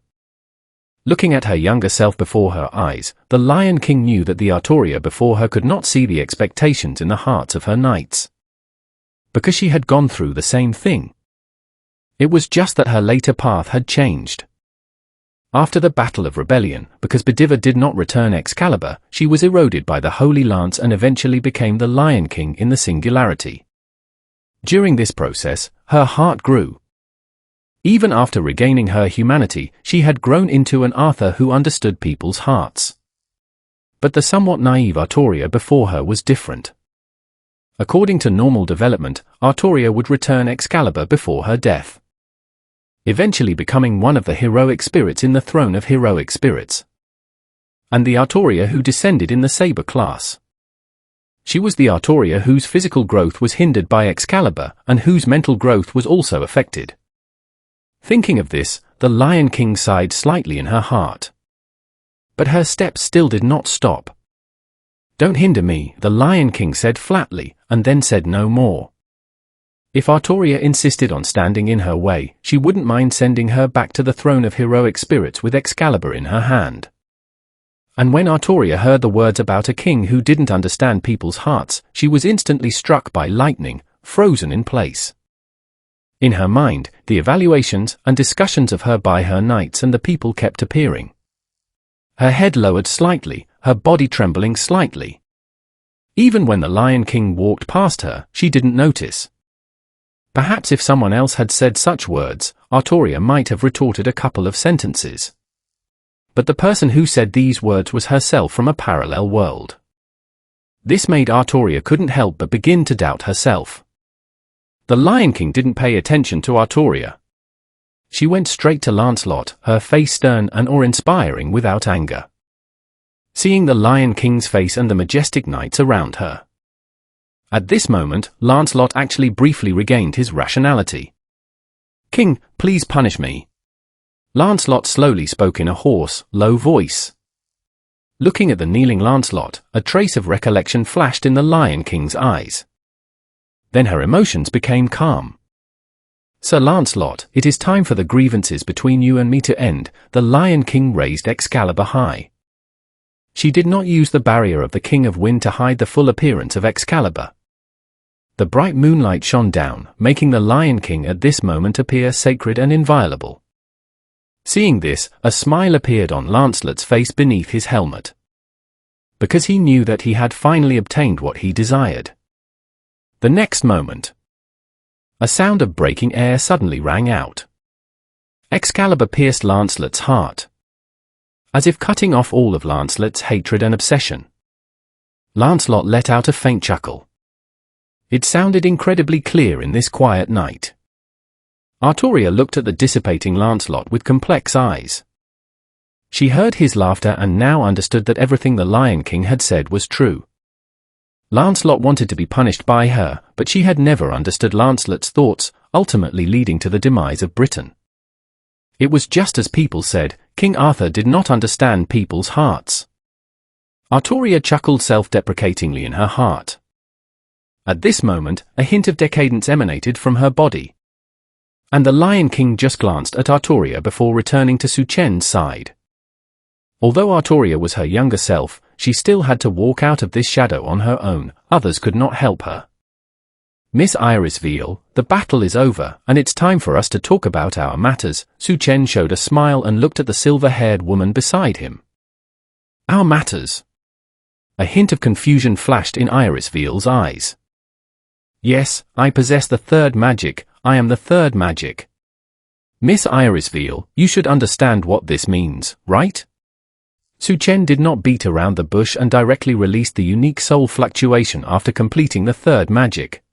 Looking at her younger self before her eyes, the Lion King knew that the Artoria before her could not see the expectations in the hearts of her knights. Because she had gone through the same thing. It was just that her later path had changed. After the Battle of Rebellion, because Bediva did not return Excalibur, she was eroded by the Holy Lance and eventually became the Lion King in the singularity. During this process, her heart grew. Even after regaining her humanity, she had grown into an Arthur who understood people's hearts. But the somewhat naive Artoria before her was different. According to normal development, Artoria would return Excalibur before her death, eventually becoming one of the heroic spirits in the throne of heroic spirits. And the Artoria who descended in the Saber class. She was the Artoria whose physical growth was hindered by Excalibur and whose mental growth was also affected. Thinking of this, the Lion King sighed slightly in her heart. But her steps still did not stop. Don't hinder me, the Lion King said flatly, and then said no more. If Artoria insisted on standing in her way, she wouldn't mind sending her back to the throne of heroic spirits with Excalibur in her hand. And when Artoria heard the words about a king who didn't understand people's hearts, she was instantly struck by lightning, frozen in place. In her mind, the evaluations and discussions of her by her knights and the people kept appearing. Her head lowered slightly, her body trembling slightly. Even when the Lion King walked past her, she didn't notice. Perhaps if someone else had said such words, Artoria might have retorted a couple of sentences. But the person who said these words was herself from a parallel world. This made Artoria couldn't help but begin to doubt herself. The Lion King didn't pay attention to Artoria. She went straight to Lancelot, her face stern and awe-inspiring without anger. Seeing the Lion King's face and the majestic knights around her. At this moment, Lancelot actually briefly regained his rationality. King, please punish me. Lancelot slowly spoke in a hoarse, low voice. Looking at the kneeling Lancelot, a trace of recollection flashed in the Lion King's eyes. Then her emotions became calm. Sir Lancelot, it is time for the grievances between you and me to end. The Lion King raised Excalibur high. She did not use the barrier of the King of Wind to hide the full appearance of Excalibur. The bright moonlight shone down, making the Lion King at this moment appear sacred and inviolable. Seeing this, a smile appeared on Lancelot's face beneath his helmet. Because he knew that he had finally obtained what he desired. The next moment, a sound of breaking air suddenly rang out. Excalibur pierced Lancelot's heart, as if cutting off all of Lancelot's hatred and obsession. Lancelot let out a faint chuckle. It sounded incredibly clear in this quiet night. Artoria looked at the dissipating Lancelot with complex eyes. She heard his laughter and now understood that everything the Lion King had said was true. Lancelot wanted to be punished by her, but she had never understood Lancelot's thoughts, ultimately leading to the demise of Britain. It was just as people said, King Arthur did not understand people's hearts. Artoria chuckled self-deprecatingly in her heart. At this moment, a hint of decadence emanated from her body. And the Lion King just glanced at Artoria before returning to Su Chen's side. Although Artoria was her younger self, she still had to walk out of this shadow on her own. Others could not help her. Miss Irisville, the battle is over, and it's time for us to talk about our matters. Su Chen showed a smile and looked at the silver-haired woman beside him. Our matters? A hint of confusion flashed in Irisville's eyes. Yes, I possess the third magic. I am the third magic. Miss Irisville, you should understand what this means, right? Su Chen did not beat around the bush and directly released the unique soul fluctuation after completing the third magic.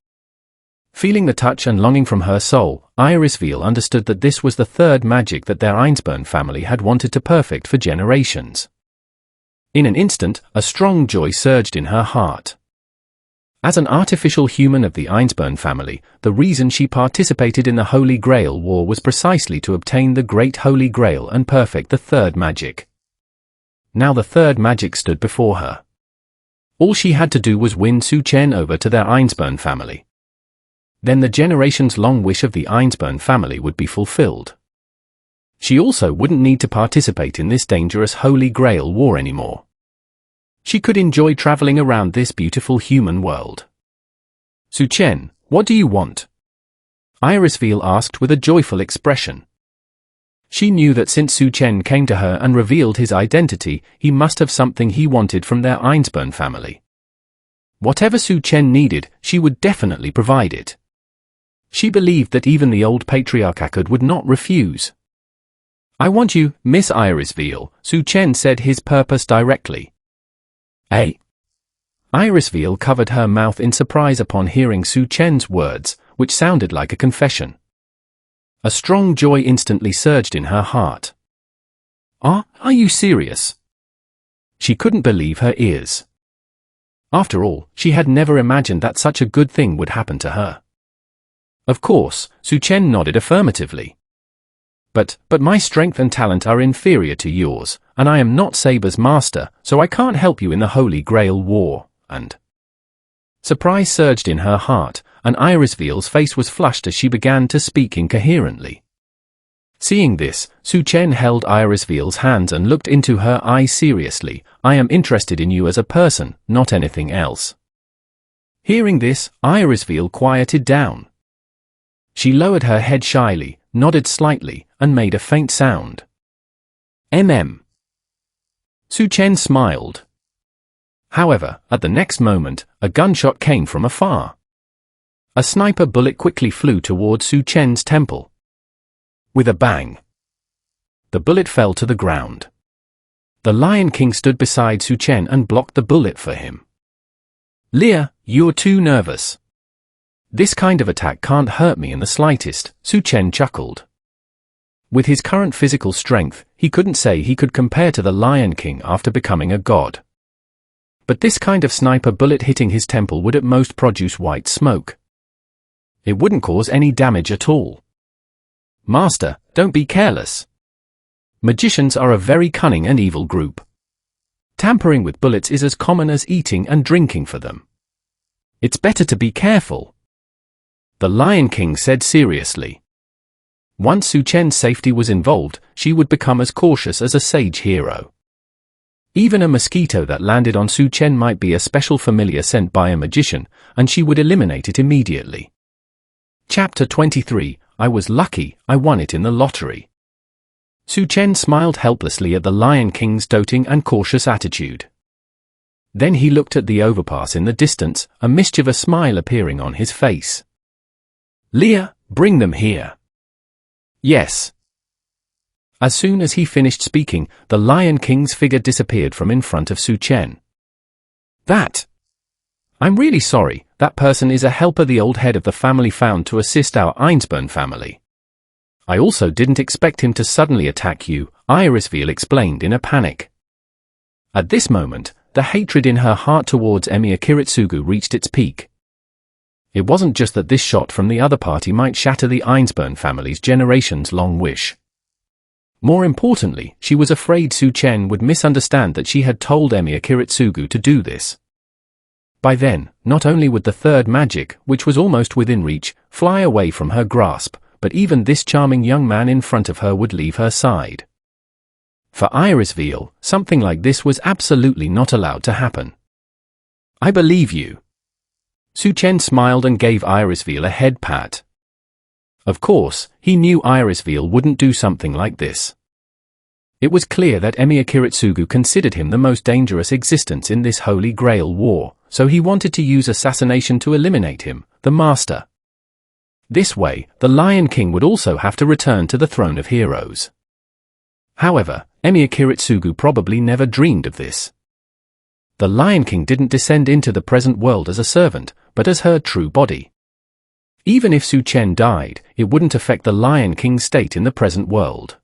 Feeling the touch and longing from her soul, Irisville understood that this was the third magic that their Einsburn family had wanted to perfect for generations. In an instant, a strong joy surged in her heart. As an artificial human of the Einsburn family, the reason she participated in the Holy Grail War was precisely to obtain the Great Holy Grail and perfect the third magic. Now the third magic stood before her. All she had to do was win Su Chen over to their Einsburn family. Then the generations-long wish of the Einsburn family would be fulfilled. She also wouldn't need to participate in this dangerous Holy Grail War anymore. She could enjoy traveling around this beautiful human world. Su Chen, what do you want? Irisville asked with a joyful expression. She knew that since Su Chen came to her and revealed his identity, he must have something he wanted from their Einsburn family. Whatever Su Chen needed, she would definitely provide it. She believed that even the old patriarch Akkad would not refuse. I want you, Miss Irisville, Su Chen said his purpose directly. Eh? Irisville covered her mouth in surprise upon hearing Su Chen's words, which sounded like a confession. A strong joy instantly surged in her heart. Are you serious? She couldn't believe her ears. After all, she had never imagined that such a good thing would happen to her. Of course, Su Chen nodded affirmatively. But my strength and talent are inferior to yours, and I am not Saber's master, so I can't help you in the Holy Grail War, and... Surprise surged in her heart, and Irisville's face was flushed as she began to speak incoherently. Seeing this, Su Chen held Irisville's hands and looked into her eyes seriously. I am interested in you as a person, not anything else. Hearing this, Irisville quieted down. She lowered her head shyly, nodded slightly, and made a faint sound. Su Chen smiled. However, at the next moment, a gunshot came from afar. A sniper bullet quickly flew toward Su Chen's temple. With a bang, the bullet fell to the ground. The Lion King stood beside Su Chen and blocked the bullet for him. Leah, you're too nervous. This kind of attack can't hurt me in the slightest, Su Chen chuckled. With his current physical strength, he couldn't say he could compare to the Lion King after becoming a god. But this kind of sniper bullet hitting his temple would at most produce white smoke. It wouldn't cause any damage at all. Master, don't be careless. Magicians are a very cunning and evil group. Tampering with bullets is as common as eating and drinking for them. It's better to be careful. The Lion King said seriously. Once Su Chen's safety was involved, she would become as cautious as a sage hero. Even a mosquito that landed on Su Chen might be a special familiar sent by a magician, and she would eliminate it immediately. Chapter 23, I was lucky, I won it in the lottery. Su Chen smiled helplessly at the Lion King's doting and cautious attitude. Then he looked at the overpass in the distance, a mischievous smile appearing on his face. Leah, bring them here. Yes. As soon as he finished speaking, the Lion King's figure disappeared from in front of Su Chen. I'm really sorry, that person is a helper the old head of the family found to assist our Einsburn family. I also didn't expect him to suddenly attack you, Irisville explained in a panic. At this moment, the hatred in her heart towards Emir Kiritsugu reached its peak. It wasn't just that this shot from the other party might shatter the Einsburn family's generations-long wish. More importantly, she was afraid Su Chen would misunderstand that she had told Emiya Kiritsugu to do this. By then, not only would the third magic, which was almost within reach, fly away from her grasp, but even this charming young man in front of her would leave her side. For Irisveal, something like this was absolutely not allowed to happen. "I believe you." Su Chen smiled and gave Irisveal a head pat. Of course, he knew Irisveal wouldn't do something like this. It was clear that Emiya Kiritsugu considered him the most dangerous existence in this Holy Grail war, so he wanted to use assassination to eliminate him, the master. This way, the Lion King would also have to return to the throne of heroes. However, Emiya Kiritsugu probably never dreamed of this. The Lion King didn't descend into the present world as a servant, but as her true body. Even if Su Chen died, it wouldn't affect the Lion King's state in the present world.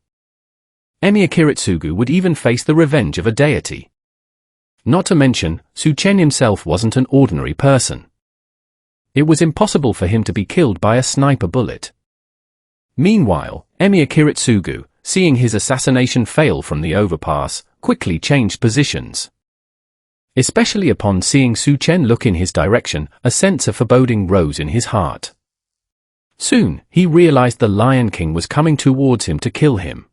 Emiya Kiritsugu would even face the revenge of a deity. Not to mention, Su Chen himself wasn't an ordinary person. It was impossible for him to be killed by a sniper bullet. Meanwhile, Emiya Kiritsugu, seeing his assassination fail from the overpass, quickly changed positions. Especially upon seeing Su Chen look in his direction, a sense of foreboding rose in his heart. Soon, he realized the Lion King was coming towards him to kill him.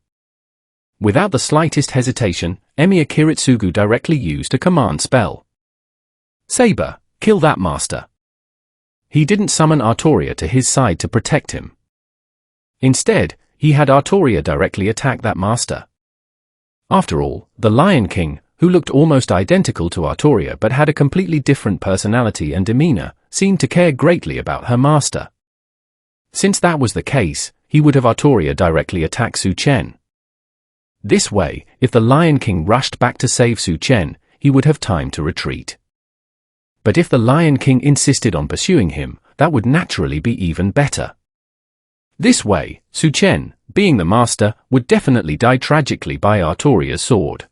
Without the slightest hesitation, Emiya Kiritsugu directly used a command spell. "Saber, kill that master." He didn't summon Artoria to his side to protect him. Instead, he had Artoria directly attack that master. After all, the Lion King, who looked almost identical to Artoria but had a completely different personality and demeanor, seemed to care greatly about her master. Since that was the case, he would have Artoria directly attack Su Chen. This way, if the Lion King rushed back to save Su Chen, he would have time to retreat. But if the Lion King insisted on pursuing him, that would naturally be even better. This way, Su Chen, being the master, would definitely die tragically by Artoria's sword.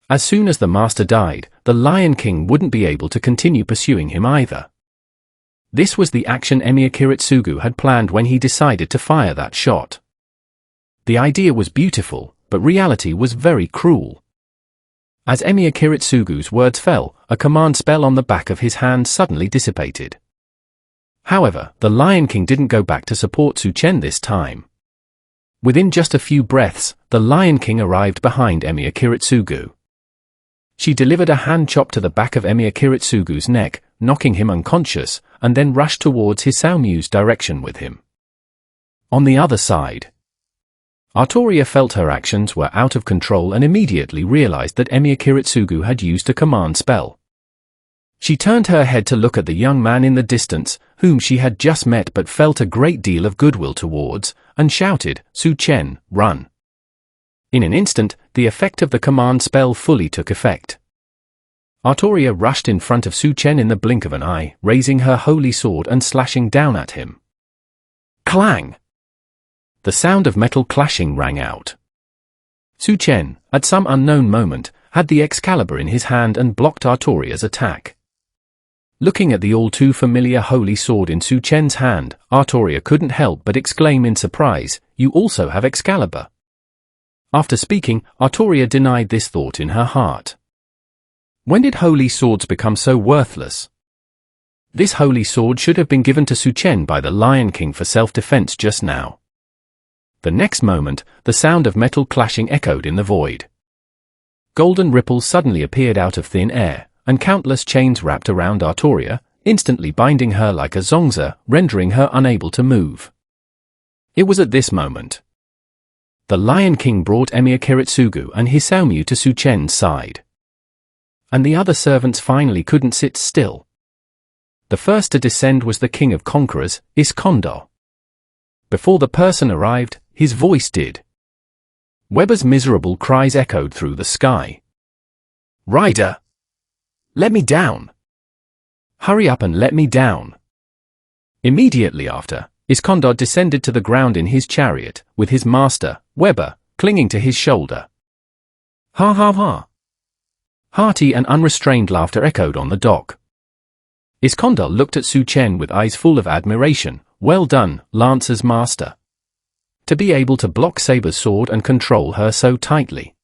As soon as the master died, the Lion King wouldn't be able to continue pursuing him either. This was the action Emiya Kiritsugu had planned when he decided to fire that shot. The idea was beautiful, but reality was very cruel. As Emiya Kiritsugu's words fell, a command spell on the back of his hand suddenly dissipated. However, the Lion King didn't go back to support Su Chen this time. Within just a few breaths, the Lion King arrived behind Emiya Kiritsugu. She delivered a hand chop to the back of Emiya Kiritsugu's neck, knocking him unconscious, and then rushed towards Xiaomei's direction with him. On the other side, Artoria felt her actions were out of control and immediately realized that Emiya Kiritsugu had used a command spell. She turned her head to look at the young man in the distance, whom she had just met but felt a great deal of goodwill towards, and shouted, "Su Chen, run!" In an instant, the effect of the command spell fully took effect. Artoria rushed in front of Su Chen in the blink of an eye, raising her holy sword and slashing down at him. Clang! The sound of metal clashing rang out. Su Chen, at some unknown moment, had the Excalibur in his hand and blocked Artoria's attack. Looking at the all-too-familiar holy sword in Su Chen's hand, Artoria couldn't help but exclaim in surprise, "You also have Excalibur." After speaking, Artoria denied this thought in her heart. When did holy swords become so worthless? This holy sword should have been given to Su Chen by the Lion King for self-defense just now. The next moment, the sound of metal clashing echoed in the void. Golden ripples suddenly appeared out of thin air, and countless chains wrapped around Artoria, instantly binding her like a zongzi, rendering her unable to move. It was at this moment the Lion King brought Emiya Kiritsugu and Xiaomei to Su Chen's side. And the other servants finally couldn't sit still. The first to descend was the King of Conquerors, Iskondo. Before the person arrived, his voice did. Weber's miserable cries echoed through the sky. "Rider! Let me down! Hurry up and let me down!" Immediately after, Iskondo descended to the ground in his chariot, with his master, Weber, clinging to his shoulder. Ha ha ha! Hearty and unrestrained laughter echoed on the dock. Iskondo looked at Su Chen with eyes full of admiration. "Well done, Lancer's master." to be able to block Saber's sword and control her so tightly.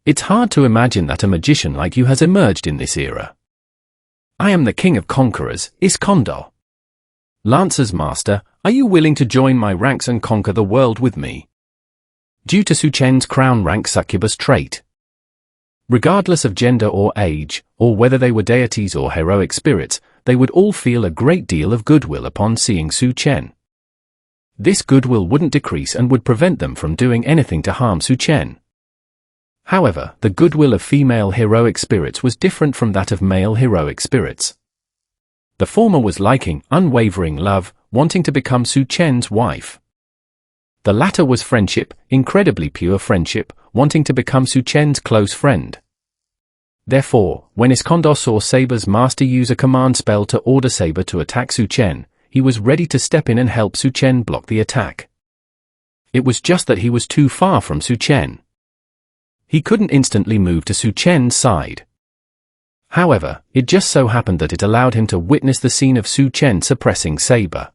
It's hard to imagine that a magician like you has emerged in this era. I am the king of conquerors, Iskondo. Lancer's master, are you willing to join my ranks and conquer the world with me? Due to Su Chen's crown rank succubus trait. Regardless of gender or age, or whether they were deities or heroic spirits, they would all feel a great deal of goodwill upon seeing Su Chen. This goodwill wouldn't decrease and would prevent them from doing anything to harm Su Chen. However, the goodwill of female heroic spirits was different from that of male heroic spirits. The former was liking, unwavering love, wanting to become Su Chen's wife. The latter was friendship, incredibly pure friendship, wanting to become Su Chen's close friend. Therefore, when Iskondo saw Saber's master use a command spell to order Saber to attack Su Chen, he was ready to step in and help Su Chen block the attack. It was just that he was too far from Su Chen. He couldn't instantly move to Su Chen's side. However, it just so happened that it allowed him to witness the scene of Su Chen suppressing Saber.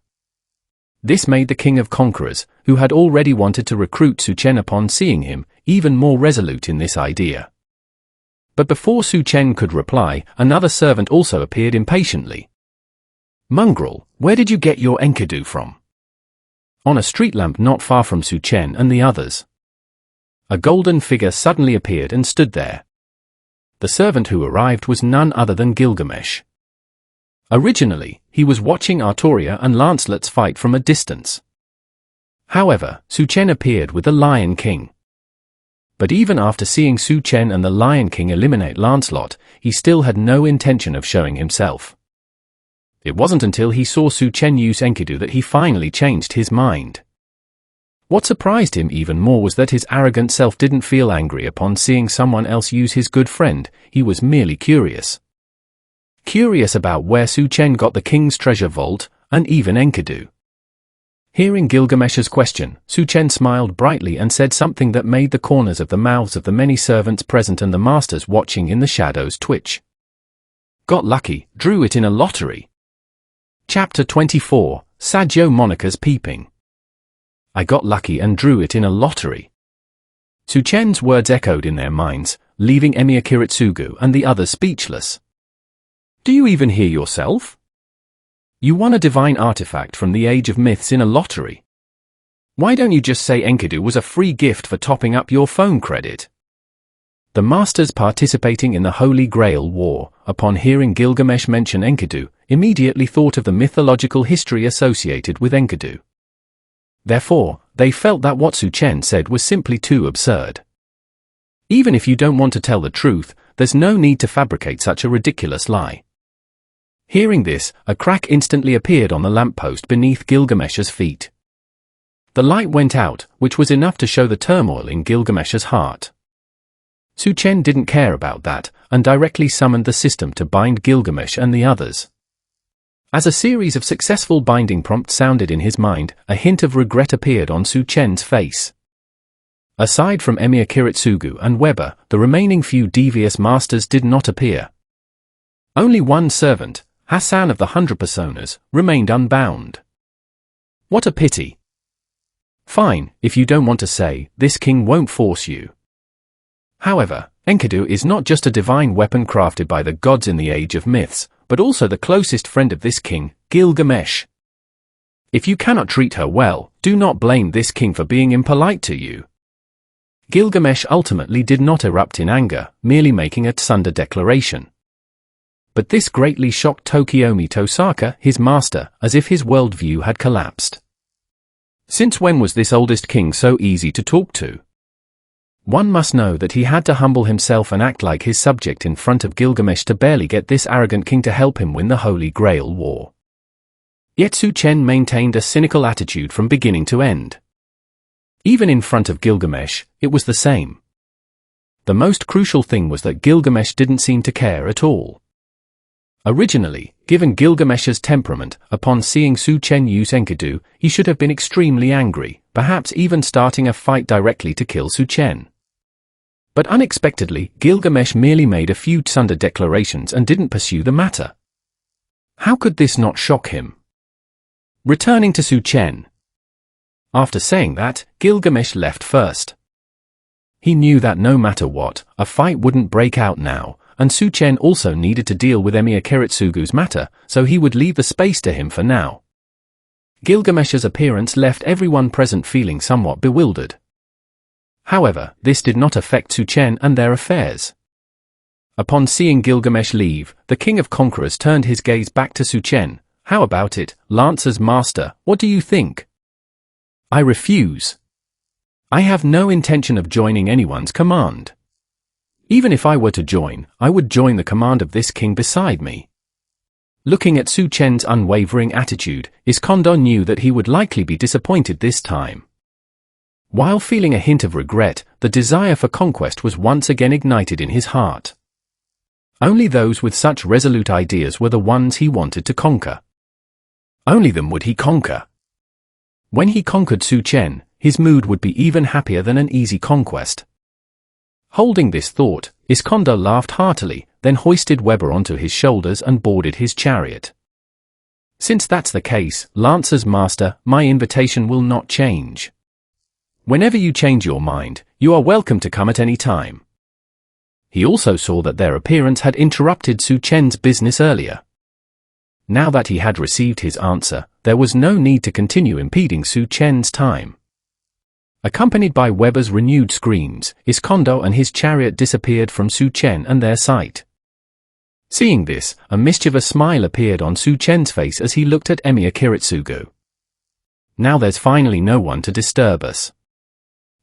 This made the King of Conquerors, who had already wanted to recruit Su Chen upon seeing him, even more resolute in this idea. But before Su Chen could reply, another servant also appeared impatiently. Mongrel, where did you get your Enkidu from? On a street lamp not far from Su Chen and the others. A golden figure suddenly appeared and stood there. The servant who arrived was none other than Gilgamesh. Originally, he was watching Artoria and Lancelot's fight from a distance. However, Su Chen appeared with the Lion King. But even after seeing Su Chen and the Lion King eliminate Lancelot, he still had no intention of showing himself. It wasn't until he saw Su Chen use Enkidu that he finally changed his mind. What surprised him even more was that his arrogant self didn't feel angry upon seeing someone else use his good friend, he was merely curious. Curious about where Su Chen got the king's treasure vault, and even Enkidu. Hearing Gilgamesh's question, Su Chen smiled brightly and said something that made the corners of the mouths of the many servants present and the masters watching in the shadows twitch. Got lucky, drew it in a lottery. Chapter 24, Saggio Monica's Peeping. I got lucky and drew it in a lottery. Su Chen's words echoed in their minds, leaving Emir Kiritsugu and the others speechless. Do you even hear yourself? You won a divine artifact from the Age of Myths in a lottery. Why don't you just say Enkidu was a free gift for topping up your phone credit? The masters participating in the Holy Grail War, upon hearing Gilgamesh mention Enkidu, immediately thought of the mythological history associated with Enkidu. Therefore, they felt that what Su Chen said was simply too absurd. Even if you don't want to tell the truth, there's no need to fabricate such a ridiculous lie. Hearing this, a crack instantly appeared on the lamppost beneath Gilgamesh's feet. The light went out, which was enough to show the turmoil in Gilgamesh's heart. Su Chen didn't care about that, and directly summoned the system to bind Gilgamesh and the others. As a series of successful binding prompts sounded in his mind, a hint of regret appeared on Su Chen's face. Aside from Emir Kiritsugu and Weber, the remaining few devious masters did not appear. Only one servant, Hassan of the 100 Personas, remained unbound. What a pity. Fine, if you don't want to say, this king won't force you. However, Enkidu is not just a divine weapon crafted by the gods in the Age of Myths, but also the closest friend of this king, Gilgamesh. If you cannot treat her well, do not blame this king for being impolite to you. Gilgamesh ultimately did not erupt in anger, merely making a tsundere declaration. But this greatly shocked Tokiomi Tosaka, his master, as if his worldview had collapsed. Since when was this oldest king so easy to talk to? One must know that he had to humble himself and act like his subject in front of Gilgamesh to barely get this arrogant king to help him win the Holy Grail War. Yet Su Chen maintained a cynical attitude from beginning to end. Even in front of Gilgamesh, it was the same. The most crucial thing was that Gilgamesh didn't seem to care at all. Originally, given Gilgamesh's temperament, upon seeing Su Chen use Enkidu, he should have been extremely angry, perhaps even starting a fight directly to kill Su Chen. But unexpectedly, Gilgamesh merely made a few tsundere declarations and didn't pursue the matter. How could this not shock him? Returning to Su Chen. After saying that, Gilgamesh left first. He knew that no matter what, a fight wouldn't break out now, and Su Chen also needed to deal with Emir Kiritsugu's matter, so he would leave the space to him for now. Gilgamesh's appearance left everyone present feeling somewhat bewildered. However, this did not affect Su Chen and their affairs. Upon seeing Gilgamesh leave, the King of Conquerors turned his gaze back to Su Chen. "How about it, Lancer's master, what do you think?" "I refuse. I have no intention of joining anyone's command. Even if I were to join, I would join the command of this king beside me." Looking at Su Chen's unwavering attitude, Iskondo knew that he would likely be disappointed this time. While feeling a hint of regret, the desire for conquest was once again ignited in his heart. Only those with such resolute ideas were the ones he wanted to conquer. Only them would he conquer. When he conquered Su Chen, his mood would be even happier than an easy conquest. Holding this thought, Iskondo laughed heartily, then hoisted Weber onto his shoulders and boarded his chariot. "Since that's the case, Lancer's master, my invitation will not change. Whenever you change your mind, you are welcome to come at any time." He also saw that their appearance had interrupted Su Chen's business earlier. Now that he had received his answer, there was no need to continue impeding Su Chen's time. Accompanied by Weber's renewed screams, Iskondo and his chariot disappeared from Su Chen and their sight. Seeing this, a mischievous smile appeared on Su Chen's face as he looked at Emir Kiritsugu. "Now there's finally no one to disturb us.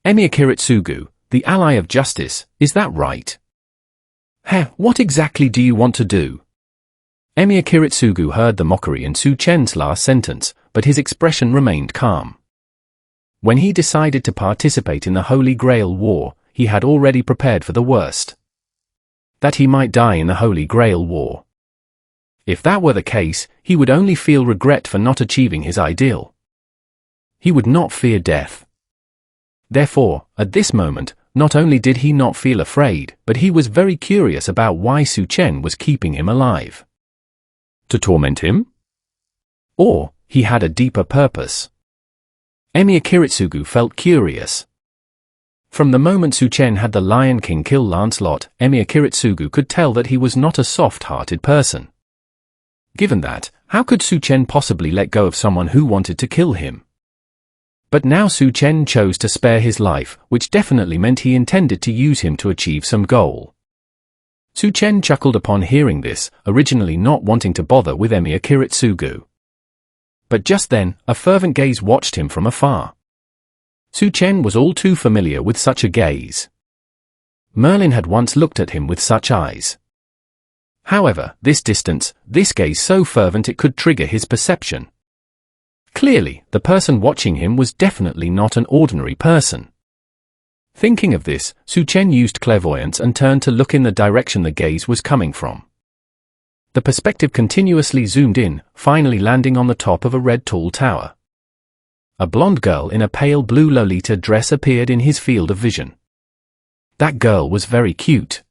Emir Kiritsugu, the ally of justice, is that right?" "Heh, what exactly do you want to do?" Emir Kiritsugu heard the mockery in Su Chen's last sentence, but his expression remained calm. When he decided to participate in the Holy Grail War, he had already prepared for the worst. That he might die in the Holy Grail War. If that were the case, he would only feel regret for not achieving his ideal. He would not fear death. Therefore, at this moment, not only did he not feel afraid, but he was very curious about why Su Chen was keeping him alive. To torment him? Or, he had a deeper purpose. Emir Kiritsugu felt curious. From the moment Su Chen had the Lion King kill Lancelot, Emir Kiritsugu could tell that he was not a soft-hearted person. Given that, how could Su Chen possibly let go of someone who wanted to kill him? But now Su Chen chose to spare his life, which definitely meant he intended to use him to achieve some goal. Su Chen chuckled upon hearing this, originally not wanting to bother with Emir Kiritsugu. But just then, a fervent gaze watched him from afar. Su Chen was all too familiar with such a gaze. Merlin had once looked at him with such eyes. However, this distance, this gaze so fervent it could trigger his perception. Clearly, the person watching him was definitely not an ordinary person. Thinking of this, Su Chen used clairvoyance and turned to look in the direction the gaze was coming from. The perspective continuously zoomed in, finally landing on the top of a red tall tower. A blonde girl in a pale blue Lolita dress appeared in his field of vision. That girl was very cute.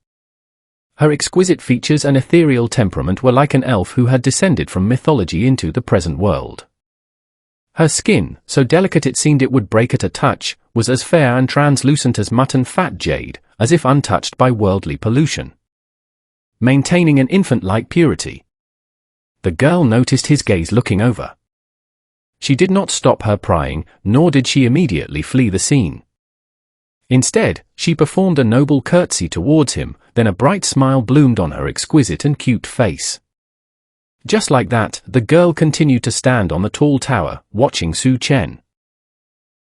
Her exquisite features and ethereal temperament were like an elf who had descended from mythology into the present world. Her skin, so delicate it seemed it would break at a touch, was as fair and translucent as mutton fat jade, as if untouched by worldly pollution. Maintaining an infant-like purity. The girl noticed his gaze looking over. She did not stop her prying, nor did she immediately flee the scene. Instead, she performed a noble curtsy towards him, then a bright smile bloomed on her exquisite and cute face. Just like that, the girl continued to stand on the tall tower, watching Su Chen.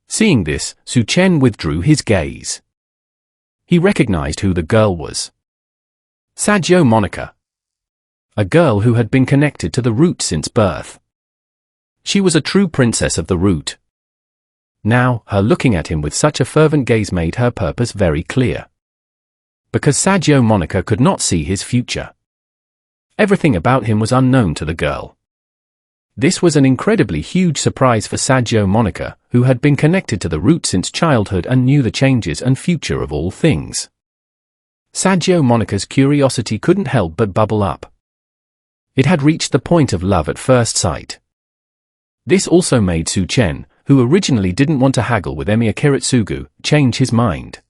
Seeing this, Su Chen withdrew his gaze. He recognized who the girl was. Saggio Monica. A girl who had been connected to the root since birth. She was a true princess of the root. Now, her looking at him with such a fervent gaze made her purpose very clear. Because Saggio Monica could not see his future. Everything about him was unknown to the girl. This was an incredibly huge surprise for Saggio Monica, who had been connected to the root since childhood and knew the changes and future of all things. Saggio Monica's curiosity couldn't help but bubble up. It had reached the point of love at first sight. This also made Su Chen, who originally didn't want to haggle with Emiya Kiritsugu, change his mind.